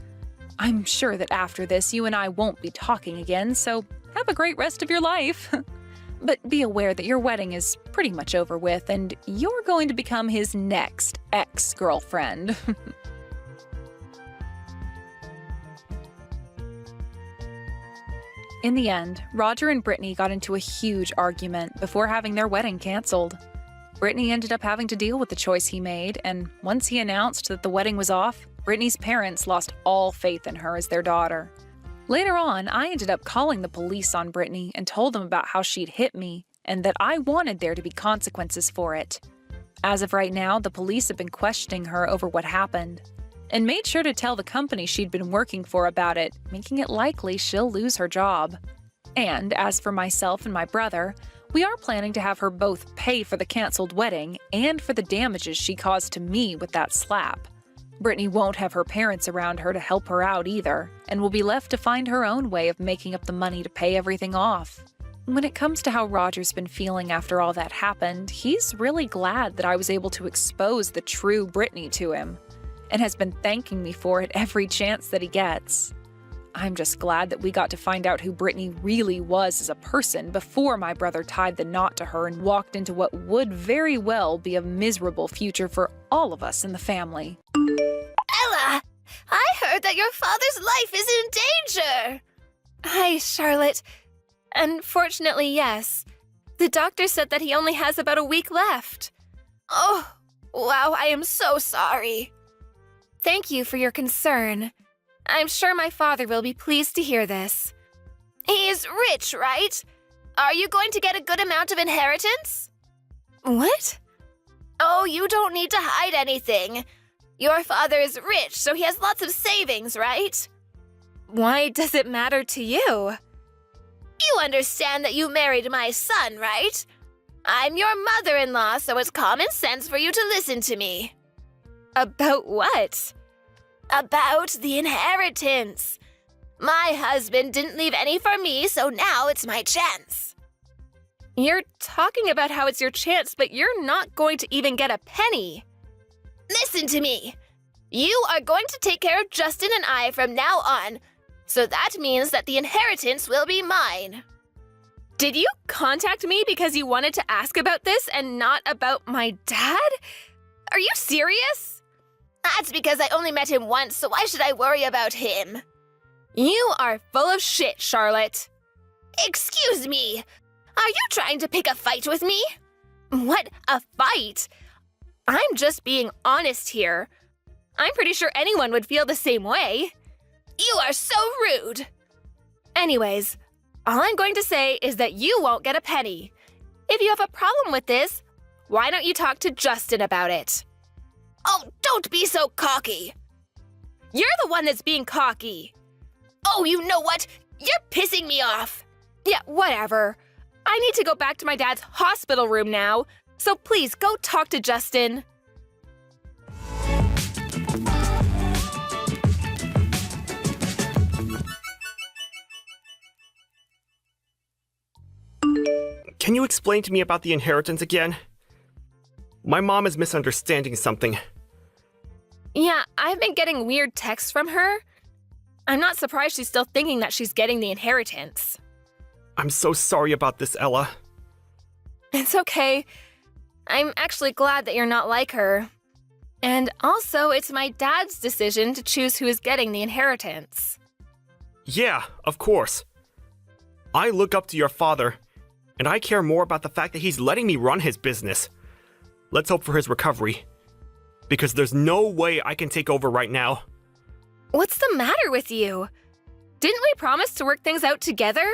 I'm sure that after this, you and I won't be talking again, so have a great rest of your life. But be aware that your wedding is pretty much over with, and you're going to become his next ex-girlfriend. In the end, Roger and Brittany got into a huge argument before having their wedding canceled. Brittany ended up having to deal with the choice he made, and once he announced that the wedding was off, Brittany's parents lost all faith in her as their daughter. Later on, I ended up calling the police on Brittany and told them about how she'd hit me and that I wanted there to be consequences for it. As of right now, the police have been questioning her over what happened and made sure to tell the company she'd been working for about it, making it likely she'll lose her job. And as for myself and my brother, we are planning to have her both pay for the canceled wedding and for the damages she caused to me with that slap. Brittany won't have her parents around her to help her out either, and will be left to find her own way of making up the money to pay everything off. When it comes to how Roger's been feeling after all that happened, he's really glad that I was able to expose the true Brittany to him, and has been thanking me for it every chance that he gets. I'm just glad that we got to find out who Brittany really was as a person before my brother tied the knot to her and walked into what would very well be a miserable future for all of us in the family. Ella! I heard that your father's life is in danger! Hi, Charlotte. Unfortunately, yes. The doctor said that he only has about a week left. Oh, wow, I am so sorry. Thank you for your concern. I'm sure my father will be pleased to hear this. He is rich, right? Are you going to get a good amount of inheritance? What? Oh, you don't need to hide anything. Your father is rich, so he has lots of savings, right? Why does it matter to you? You understand that you married my son, right? I'm your mother-in-law, so it's common sense for you to listen to me. About what? About the inheritance. My husband didn't leave any for me, so now it's my chance. You're talking about how it's your chance, but you're not going to even get a penny. Listen to me. You are going to take care of Justin and I from now on, so that means that the inheritance will be mine. Did you contact me because you wanted to ask about this and not about my dad? Are you serious? That's because I only met him once, so why should I worry about him? You are full of shit, Charlotte. Excuse me. Are you trying to pick a fight with me? What, a fight? I'm just being honest here. I'm pretty sure anyone would feel the same way. You are so rude. Anyways, all I'm going to say is that you won't get a penny. If you have a problem with this, why don't you talk to Justin about it? Oh, don't be so cocky. You're the one that's being cocky. Oh, you know what? You're pissing me off. Yeah, whatever. I need to go back to my dad's hospital room now, so please go talk to Justin. Can you explain to me about the inheritance again? My mom is misunderstanding something. Yeah, I've been getting weird texts from her. I'm not surprised she's still thinking that she's getting the inheritance. I'm so sorry about this, Ella. It's okay. I'm actually glad that you're not like her. And also, it's my dad's decision to choose who is getting the inheritance. Yeah, of course. I look up to your father, and I care more about the fact that he's letting me run his business. Let's hope for his recovery. Because there's no way I can take over right now. What's the matter with you? Didn't we promise to work things out together?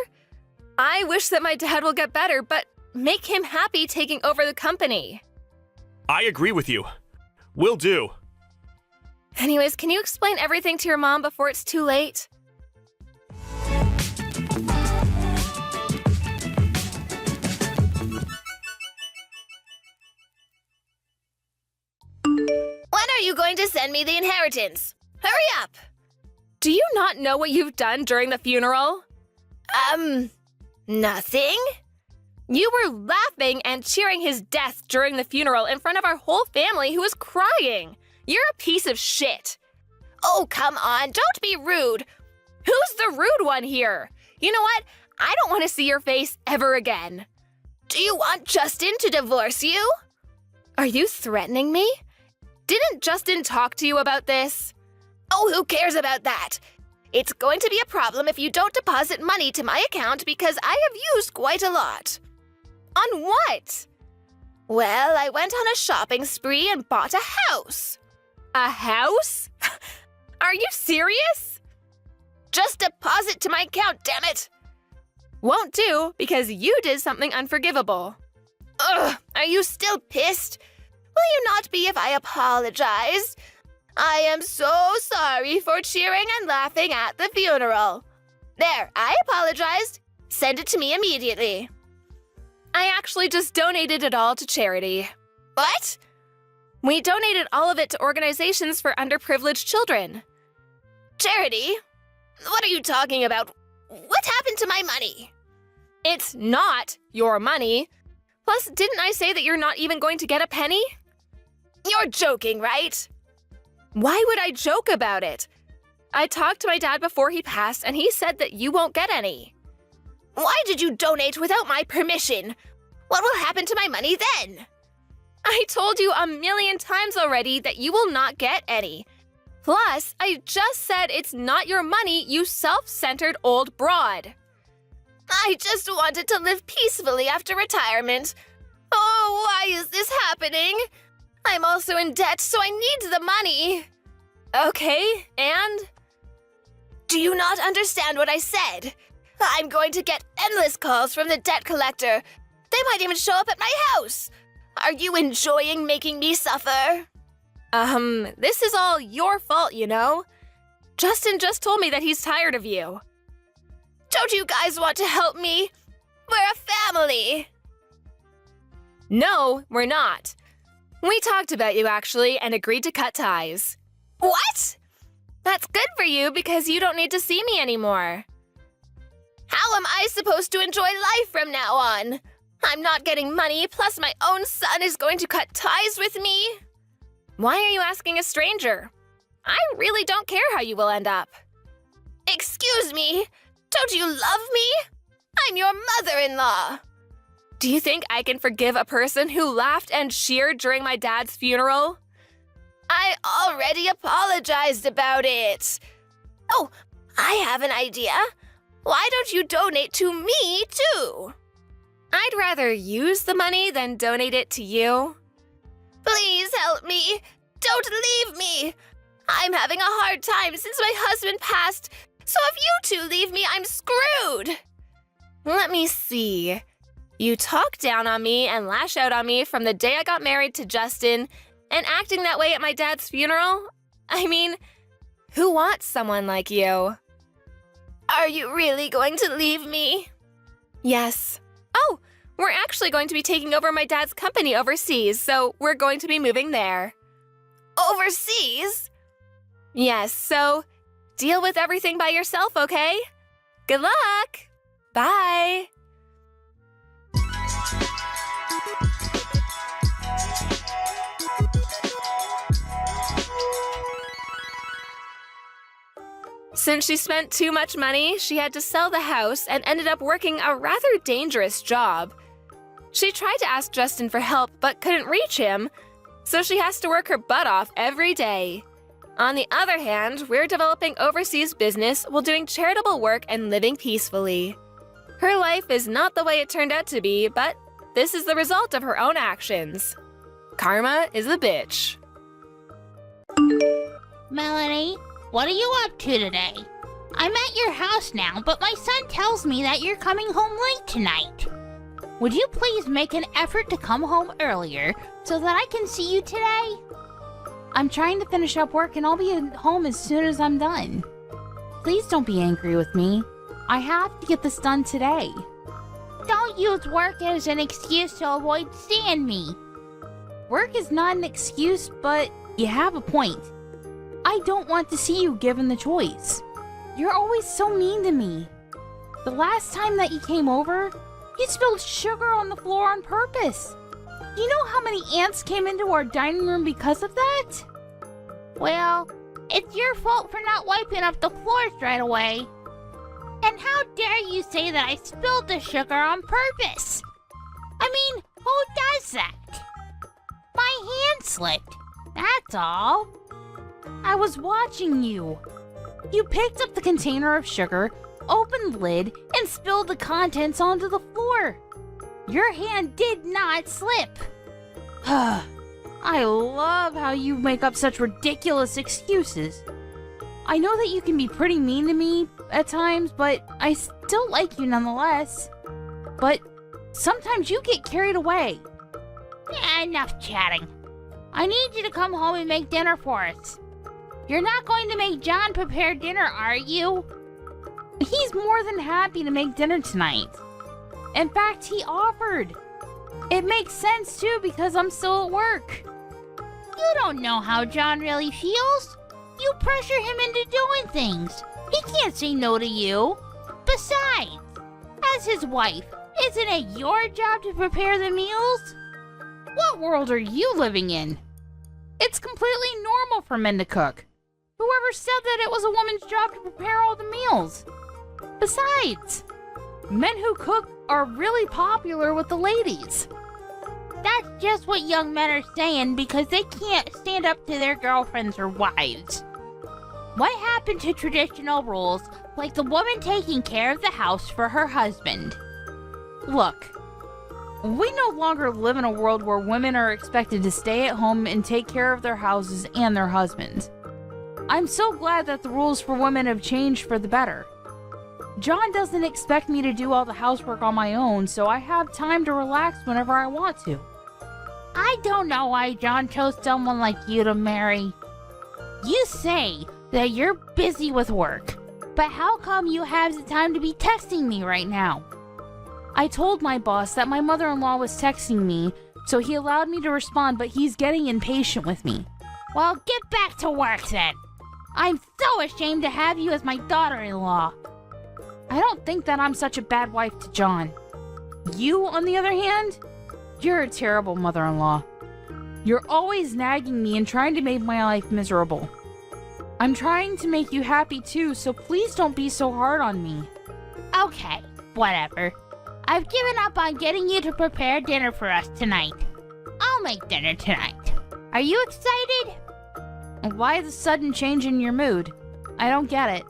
I wish that my dad will get better, but make him happy taking over the company. I agree with you. Will do. Anyways, can you explain everything to your mom before it's too late? When are you going to send me the inheritance? Hurry up! Do you not know what you've done during the funeral? Nothing? You were laughing and cheering his death during the funeral in front of our whole family who was crying. You're a piece of shit. Oh, come on, don't be rude. Who's the rude one here? You know what? I don't want to see your face ever again. Do you want Justin to divorce you? Are you threatening me? Didn't Justin talk to you about this? Oh, who cares about that? It's going to be a problem if you don't deposit money to my account because I have used quite a lot. On what? Well, I went on a shopping spree and bought a house. A house? Are you serious? Just deposit to my account, damn it! Won't do, because you did something unforgivable. Ugh, are you still pissed? Will you not be if I apologize? I am so sorry for cheering and laughing at the funeral. There, I apologized. Send it to me immediately. I actually just donated it all to charity. What? We donated all of it to organizations for underprivileged children. Charity? What are you talking about? What happened to my money? It's not your money. Plus, didn't I say that you're not even going to get a penny? You're joking, right? Why would I joke about it? I talked to my dad before he passed, and he said that you won't get any. Why did you donate without my permission? What will happen to my money then? I told you 1,000,000 times already that you will not get any. Plus, I just said it's not your money, you self-centered old broad. I just wanted to live peacefully after retirement. Oh, why is this happening? I'm also in debt, so I need the money. Okay, and? Do you not understand what I said? I'm going to get endless calls from the debt collector. They might even show up at my house. Are you enjoying making me suffer? This is all your fault, you know. Justin just told me that he's tired of you. Don't you guys want to help me? We're a family. No, we're not. We talked about you, actually, and agreed to cut ties. What? That's good for you because you don't need to see me anymore. How am I supposed to enjoy life from now on? I'm not getting money, plus my own son is going to cut ties with me. Why are you asking a stranger? I really don't care how you will end up. Excuse me, don't you love me? I'm your mother-in-law. Do you think I can forgive a person who laughed and cheered during my dad's funeral? I already apologized about it. Oh, I have an idea. Why don't you donate to me, too? I'd rather use the money than donate it to you. Please help me. Don't leave me. I'm having a hard time since my husband passed, so if you two leave me, I'm screwed. Let me see. You talk down on me and lash out on me from the day I got married to Justin, and acting that way at my dad's funeral? I mean, who wants someone like you? Are you really going to leave me? Yes. Oh, we're actually going to be taking over my dad's company overseas, so we're going to be moving there. Overseas? Yes, so deal with everything by yourself, okay? Good luck! Bye! Since she spent too much money, she had to sell the house and ended up working a rather dangerous job. She tried to ask Justin for help but couldn't reach him, so she has to work her butt off every day. On the other hand, we're developing overseas business while doing charitable work and living peacefully. Her life is not the way it turned out to be, but this is the result of her own actions. Karma is a bitch. Melanie, what are you up to today? I'm at your house now, but my son tells me that you're coming home late tonight. Would you please make an effort to come home earlier so that I can see you today? I'm trying to finish up work and I'll be at home as soon as I'm done. Please don't be angry with me. I have to get this done today. Don't use work as an excuse to avoid seeing me. Work is not an excuse, but you have a point. I don't want to see you given the choice. You're always so mean to me. The last time that you came over, you spilled sugar on the floor on purpose. Do you know how many ants came into our dining room because of that? Well, it's your fault for not wiping up the floors right away. And how dare you say that I spilled the sugar on purpose? I mean, who does that? My hand slipped, that's all. I was watching you. You picked up the container of sugar, opened the lid, and spilled the contents onto the floor. Your hand did not slip. I love how you make up such ridiculous excuses. I know that you can be pretty mean to me at times, but I still like you nonetheless. But sometimes you get carried away. Enough chatting. I need you to come home and make dinner for us. You're not going to make John prepare dinner, are you? He's more than happy to make dinner tonight. In fact, he offered. It makes sense too because I'm still at work. You don't know how John really feels. You pressure him into doing things. He can't say no to you. Besides, as his wife, isn't it your job to prepare the meals? What world are you living in? It's completely normal for men to cook. Whoever said that it was a woman's job to prepare all the meals? Besides, men who cook are really popular with the ladies. That's just what young men are saying because they can't stand up to their girlfriends or wives. What happened to traditional rules like the woman taking care of the house for her husband? Look, we no longer live in a world where women are expected to stay at home and take care of their houses and their husbands. I'm so glad that the rules for women have changed for the better. John doesn't expect me to do all the housework on my own, so I have time to relax whenever I want to. I don't know why John chose someone like you to marry. You say that you're busy with work, but how come you have the time to be texting me right now? I told my boss that my mother-in-law was texting me, so he allowed me to respond, but he's getting impatient with me. Well, get back to work then. I'm so ashamed to have you as my daughter-in-law. I don't think that I'm such a bad wife to John. You, on the other hand, you're a terrible mother-in-law. You're always nagging me and trying to make my life miserable. I'm trying to make you happy too, so please don't be so hard on me. Okay, whatever. I've given up on getting you to prepare dinner for us tonight. I'll make dinner tonight. Are you excited? Why the sudden change in your mood? I don't get it.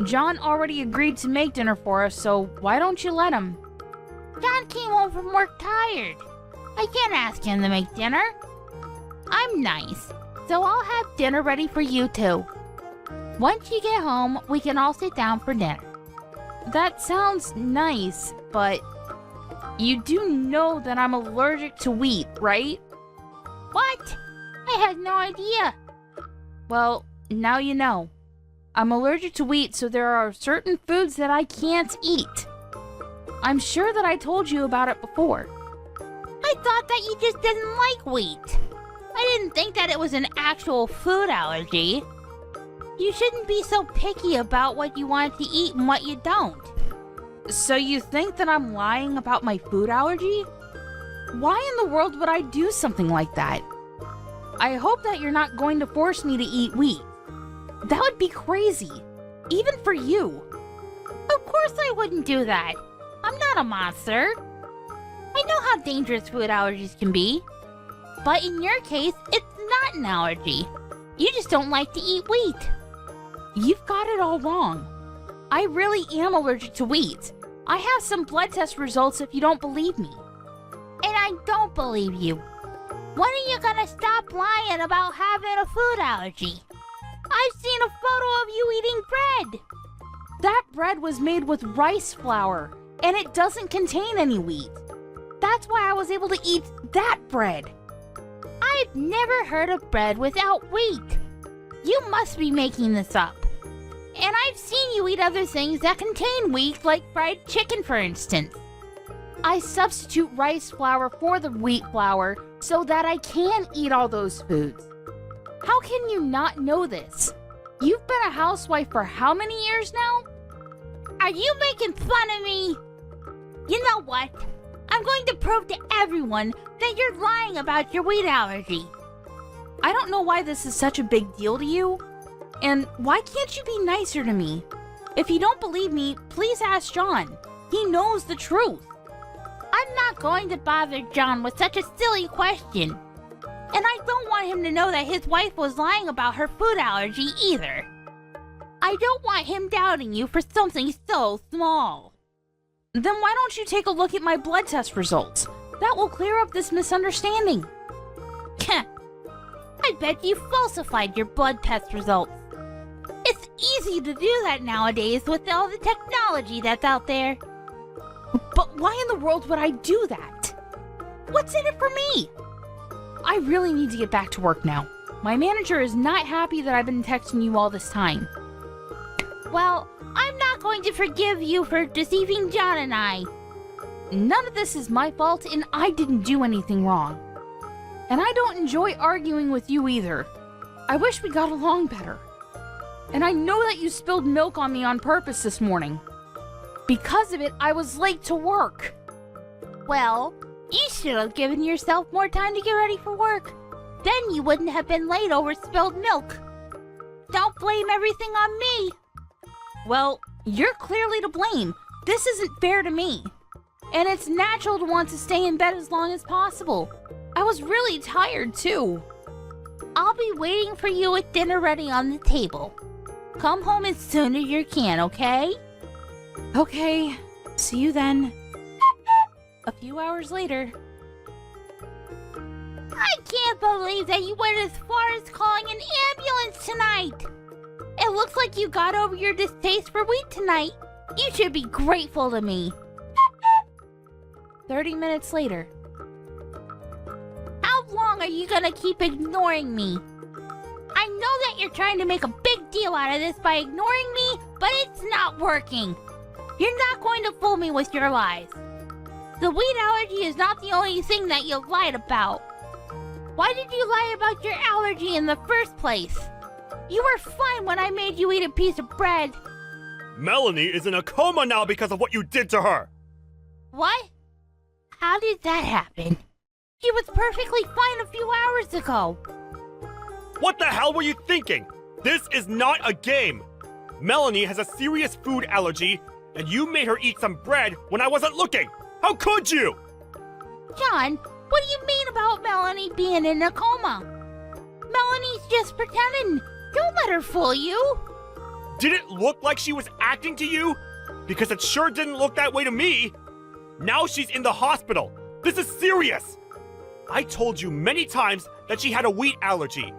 John already agreed to make dinner for us, so why don't you let him? John came home from work tired. I can't ask him to make dinner. I'm nice, so I'll have dinner ready for you too. Once you get home, we can all sit down for dinner. That sounds nice, but you do know that I'm allergic to wheat, right? What? I had no idea. Well, now you know. I'm allergic to wheat, so there are certain foods that I can't eat. I'm sure that I told you about it before. I thought that you just didn't like wheat. I didn't think that it was an actual food allergy. You shouldn't be so picky about what you want to eat and what you don't. So you think that I'm lying about my food allergy? Why in the world would I do something like that? I hope that you're not going to force me to eat wheat. That would be crazy, even for you. Of course I wouldn't do that. I'm not a monster. I know how dangerous food allergies can be. But in your case, it's not an allergy. You just don't like to eat wheat. You've got it all wrong. I really am allergic to wheat. I have some blood test results if you don't believe me. And I don't believe you. When are you gonna stop lying about having a food allergy? I've seen a photo of you eating bread. That bread was made with rice flour, and it doesn't contain any wheat. That's why I was able to eat that bread. I I've never heard of bread without wheat. You must be making this up. And I've seen you eat other things that contain wheat, like fried chicken, for instance. I substitute rice flour for the wheat flour so that I can eat all those foods. How can you not know this? You've been a housewife for how many years now? Are you making fun of me? You know what? I'm going to prove to everyone that you're lying about your wheat allergy. I don't know why this is such a big deal to you. And why can't you be nicer to me? If you don't believe me, please ask John. He knows the truth. I'm not going to bother John with such a silly question. And I don't want him to know that his wife was lying about her food allergy either. I don't want him doubting you for something so small. Then why don't you take a look at my blood test results? That will clear up this misunderstanding. I bet you falsified your blood test results. It's easy to do that nowadays with all the technology that's out there. But why in the world would I do that? What's in it for me? I really need to get back to work now. My manager is not happy that I've been texting you all this time. Well, I'm not going to forgive you for deceiving John and I. None of this is my fault, and I didn't do anything wrong. And I don't enjoy arguing with you either. I wish we got along better. And I know that you spilled milk on me on purpose this morning. Because of it, I was late to work. Well, you should have given yourself more time to get ready for work. Then you wouldn't have been late over spilled milk. Don't blame everything on me. Well, you're clearly to blame. This isn't fair to me. And it's natural to want to stay in bed as long as possible. I was really tired too. I'll be waiting for you with dinner ready on the table. Come home as soon as you can, okay? Okay, see you then. A few hours later. I can't believe that you went as far as calling an ambulance tonight. It looks like you got over your distaste for wheat tonight. You should be grateful to me. 30 minutes later. How long are you gonna keep ignoring me? I know that you're trying to make a big deal out of this by ignoring me, but it's not working. You're not going to fool me with your lies. The wheat allergy is not the only thing that you lied about. Why did you lie about your allergy in the first place? You were fine when I made you eat a piece of bread. Melanie is in a coma now because of what you did to her! What? How did that happen? She was perfectly fine a few hours ago. What the hell were you thinking? This is not a game! Melanie has a serious food allergy, and you made her eat some bread when I wasn't looking! How could you? John, what do you mean about Melanie being in a coma? Melanie's just pretending. Don't let her fool you. Did it look like she was acting to you? Because it sure didn't look that way to me. Now she's in the hospital. This is serious. I told you many times that she had a wheat allergy.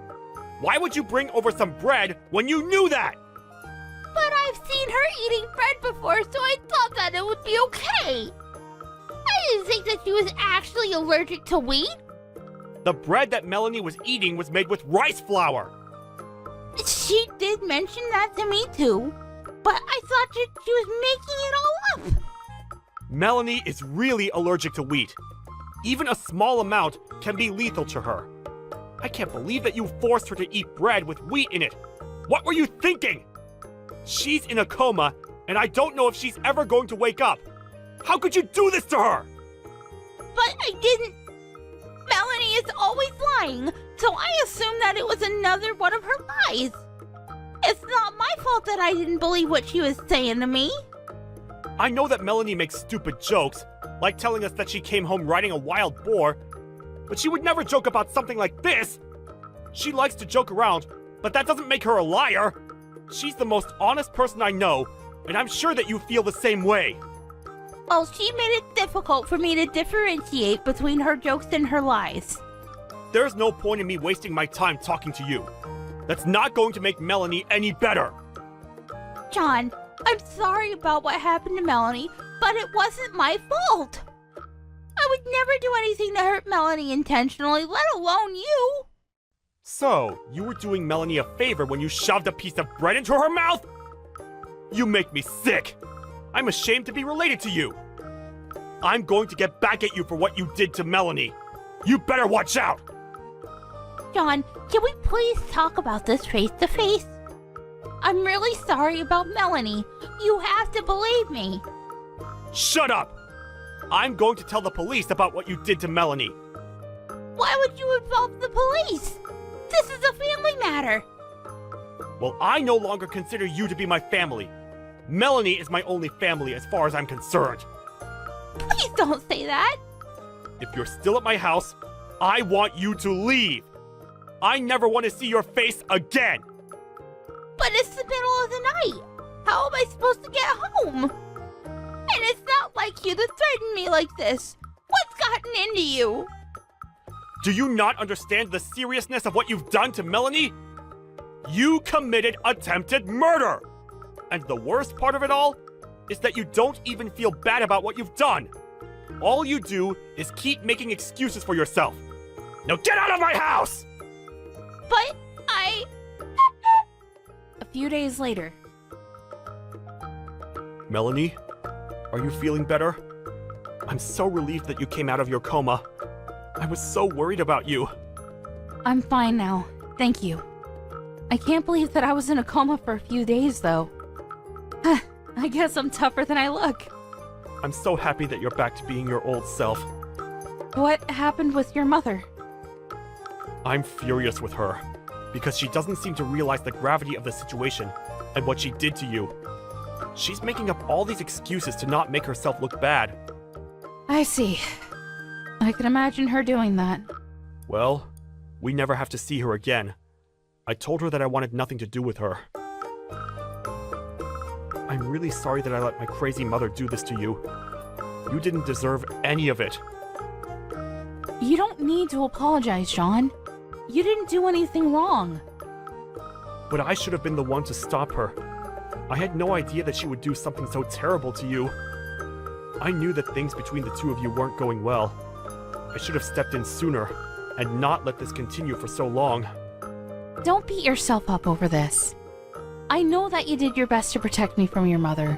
Why would you bring over some bread when you knew that? But I've seen her eating bread before, so I thought that it would be okay. I didn't think that she was actually allergic to wheat. The bread that Melanie was eating was made with rice flour. She did mention that to me too, but I thought that she was making it all up. Melanie is really allergic to wheat. Even a small amount can be lethal to her. I can't believe that you forced her to eat bread with wheat in it. What were you thinking? She's in a coma, and I don't know if she's ever going to wake up. How could you do this to her? But I didn't. Melanie is always lying, so I assumed that it was another one of her lies. It's not my fault that I didn't believe what she was saying to me. I know that Melanie makes stupid jokes, like telling us that she came home riding a wild boar, but she would never joke about something like this. She likes to joke around, but that doesn't make her a liar. She's the most honest person I know, and I'm sure that you feel the same way. Well, she made it difficult for me to differentiate between her jokes and her lies. There's no point in me wasting my time talking to you. That's not going to make Melanie any better. John, I'm sorry about what happened to Melanie, but it wasn't my fault. I would never do anything to hurt Melanie intentionally, let alone you. So, you were doing Melanie a favor when you shoved a piece of bread into her mouth? You make me sick. I'm ashamed to be related to you. I'm going to get back at you for what you did to Melanie. You better watch out. John, can we please talk about this face to face? I'm really sorry about Melanie. You have to believe me. Shut up. I'm going to tell the police about what you did to Melanie. Why would you involve the police? This is a family matter. Well, I no longer consider you to be my family. Melanie is my only family as far as I'm concerned. Please don't say that. If you're still at my house, I want you to leave. I never want to see your face again. But it's the middle of the night. How am I supposed to get home? And it's not like you to threaten me like this. What's gotten into you? Do you not understand the seriousness of what you've done to Melanie? You committed attempted murder! And the worst part of it all is that you don't even feel bad about what you've done. All you do is keep making excuses for yourself. Now get out of my house! But A few days later. Melanie, are you feeling better? I'm so relieved that you came out of your coma. I was so worried about you. I'm fine now. Thank you. I can't believe that I was in a coma for a few days, though. I guess I'm tougher than I look. I'm so happy that you're back to being your old self. What happened with your mother? I'm furious with her, because she doesn't seem to realize the gravity of the situation and what she did to you. She's making up all these excuses to not make herself look bad. I see. I can imagine her doing that. Well, we never have to see her again. I told her that I wanted nothing to do with her. I'm really sorry that I let my crazy mother do this to you. You didn't deserve any of it. You don't need to apologize, Sean. You didn't do anything wrong. But I should have been the one to stop her. I had no idea that she would do something so terrible to you. I knew that things between the two of you weren't going well. I should have stepped in sooner and not let this continue for so long. Don't beat yourself up over this. I know that you did your best to protect me from your mother.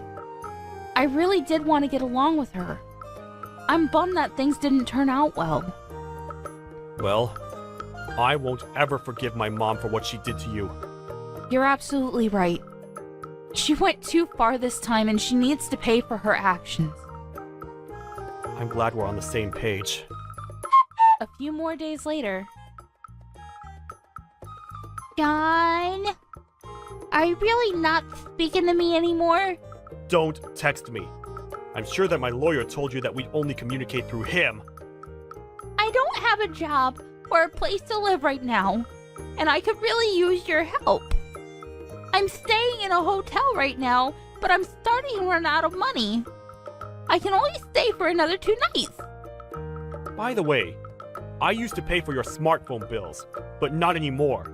I really did want to get along with her. I'm bummed that things didn't turn out well. Well, I won't ever forgive my mom for what she did to you. You're absolutely right. She went too far this time and she needs to pay for her actions. I'm glad we're on the same page. A few more days later. John? Are you really not speaking to me anymore? Don't text me. I'm sure that my lawyer told you that we only communicate through him. I don't have a job or a place to live right now, and I could really use your help. I'm staying in a hotel right now, but I'm starting to run out of money. I can only stay for another 2 nights. By the way, I used to pay for your smartphone bills, but not anymore.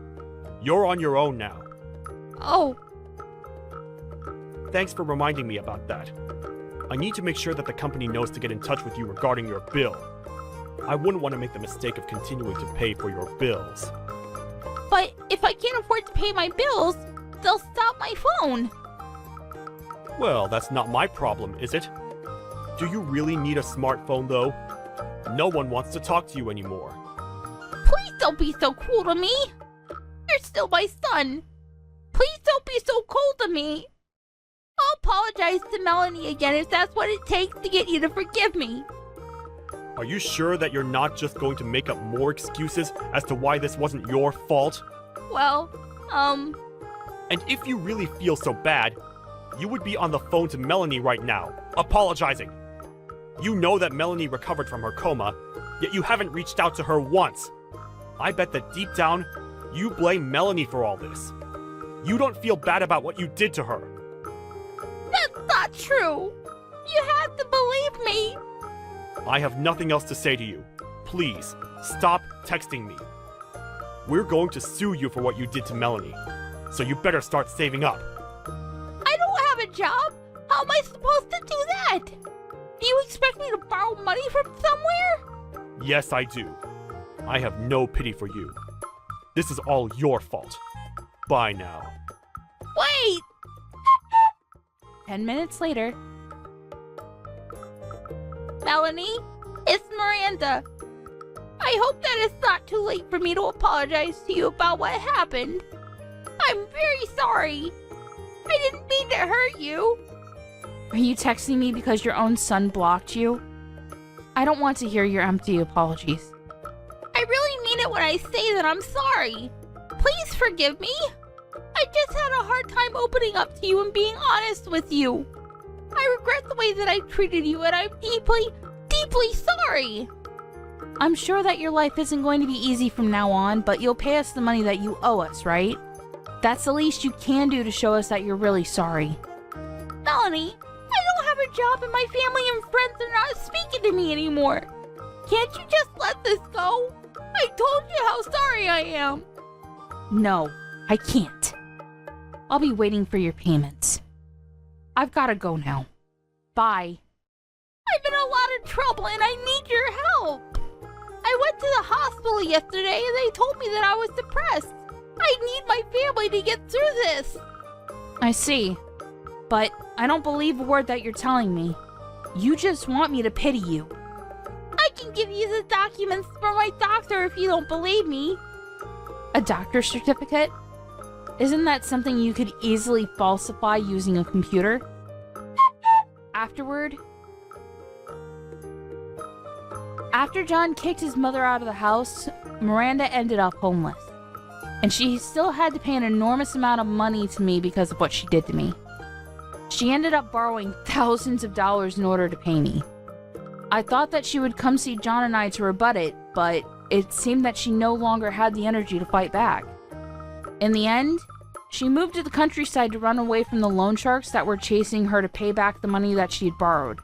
You're on your own now. Oh, Thanks for reminding me about that. I need to make sure that the company knows to get in touch with you regarding your bill. I wouldn't want to make the mistake of continuing to pay for your bills. but if I can't afford to pay my bills, they'll stop my phone. Well, that's not my problem, is it? Do you really need a smartphone, though? No one wants to talk to you anymore. Please don't be so cruel to me. You're still my son. Please don't be so cold to me. I'll apologize to Melanie again if that's what it takes to get you to forgive me. Are you sure that you're not just going to make up more excuses as to why this wasn't your fault? Well, And if you really feel so bad, you would be on the phone to Melanie right now, apologizing. You know that Melanie recovered from her coma, yet you haven't reached out to her once. I bet that deep down, you blame Melanie for all this. You don't feel bad about what you did to her. that's not true. You have to believe me. I have nothing else to say to you. Please, stop texting me. We're going to sue you for what you did to Melanie, so you better start saving up. I don't have a job. How am I supposed to do that? Do you expect me to borrow money from somewhere? Yes, I do. I have no pity for you. This is all your fault. Bye now. Wait! 10 minutes later. Melanie, it's Miranda. I hope that it's not too late for me to apologize to you about what happened. I'm very sorry. I didn't mean to hurt you. Are you texting me because your own son blocked you? I don't want to hear your empty apologies. I really mean it when I say that I'm sorry. Please forgive me. I just had a hard time opening up to you and being honest with you. I regret the way that I treated you, and I'm deeply, deeply sorry. I'm sure that your life isn't going to be easy from now on, but you'll pay us the money that you owe us, right? That's the least you can do to show us that you're really sorry. Melanie, I don't have a job and my family and friends are not speaking to me anymore. Can't you just let this go? I told you how sorry I am. No, I can't. I'll be waiting for your payments. I've got to go now. Bye. I'm in a lot of trouble and I need your help. I went to the hospital yesterday and they told me that I was depressed. I need my family to get through this. I see. But I don't believe a word that you're telling me. You just want me to pity you. I can give you the documents from my doctor if you don't believe me. A doctor's certificate? Isn't that something you could easily falsify using a computer? After John kicked his mother out of the house, Miranda ended up homeless. And she still had to pay an enormous amount of money to me because of what she did to me. She ended up borrowing thousands of dollars in order to pay me. I thought that she would come see John and I to rebut it, but it seemed that she no longer had the energy to fight back. In the end, she moved to the countryside to run away from the loan sharks that were chasing her to pay back the money that she had borrowed.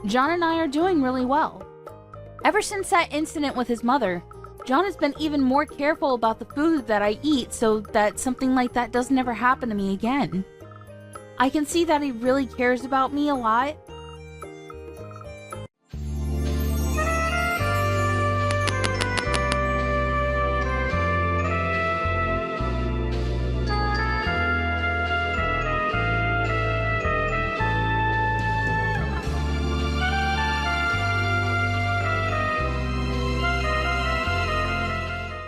John and I are doing really well. Ever since that incident with his mother, John has been even more careful about the food that I eat so that something like that doesn't ever happen to me again. I can see that he really cares about me a lot,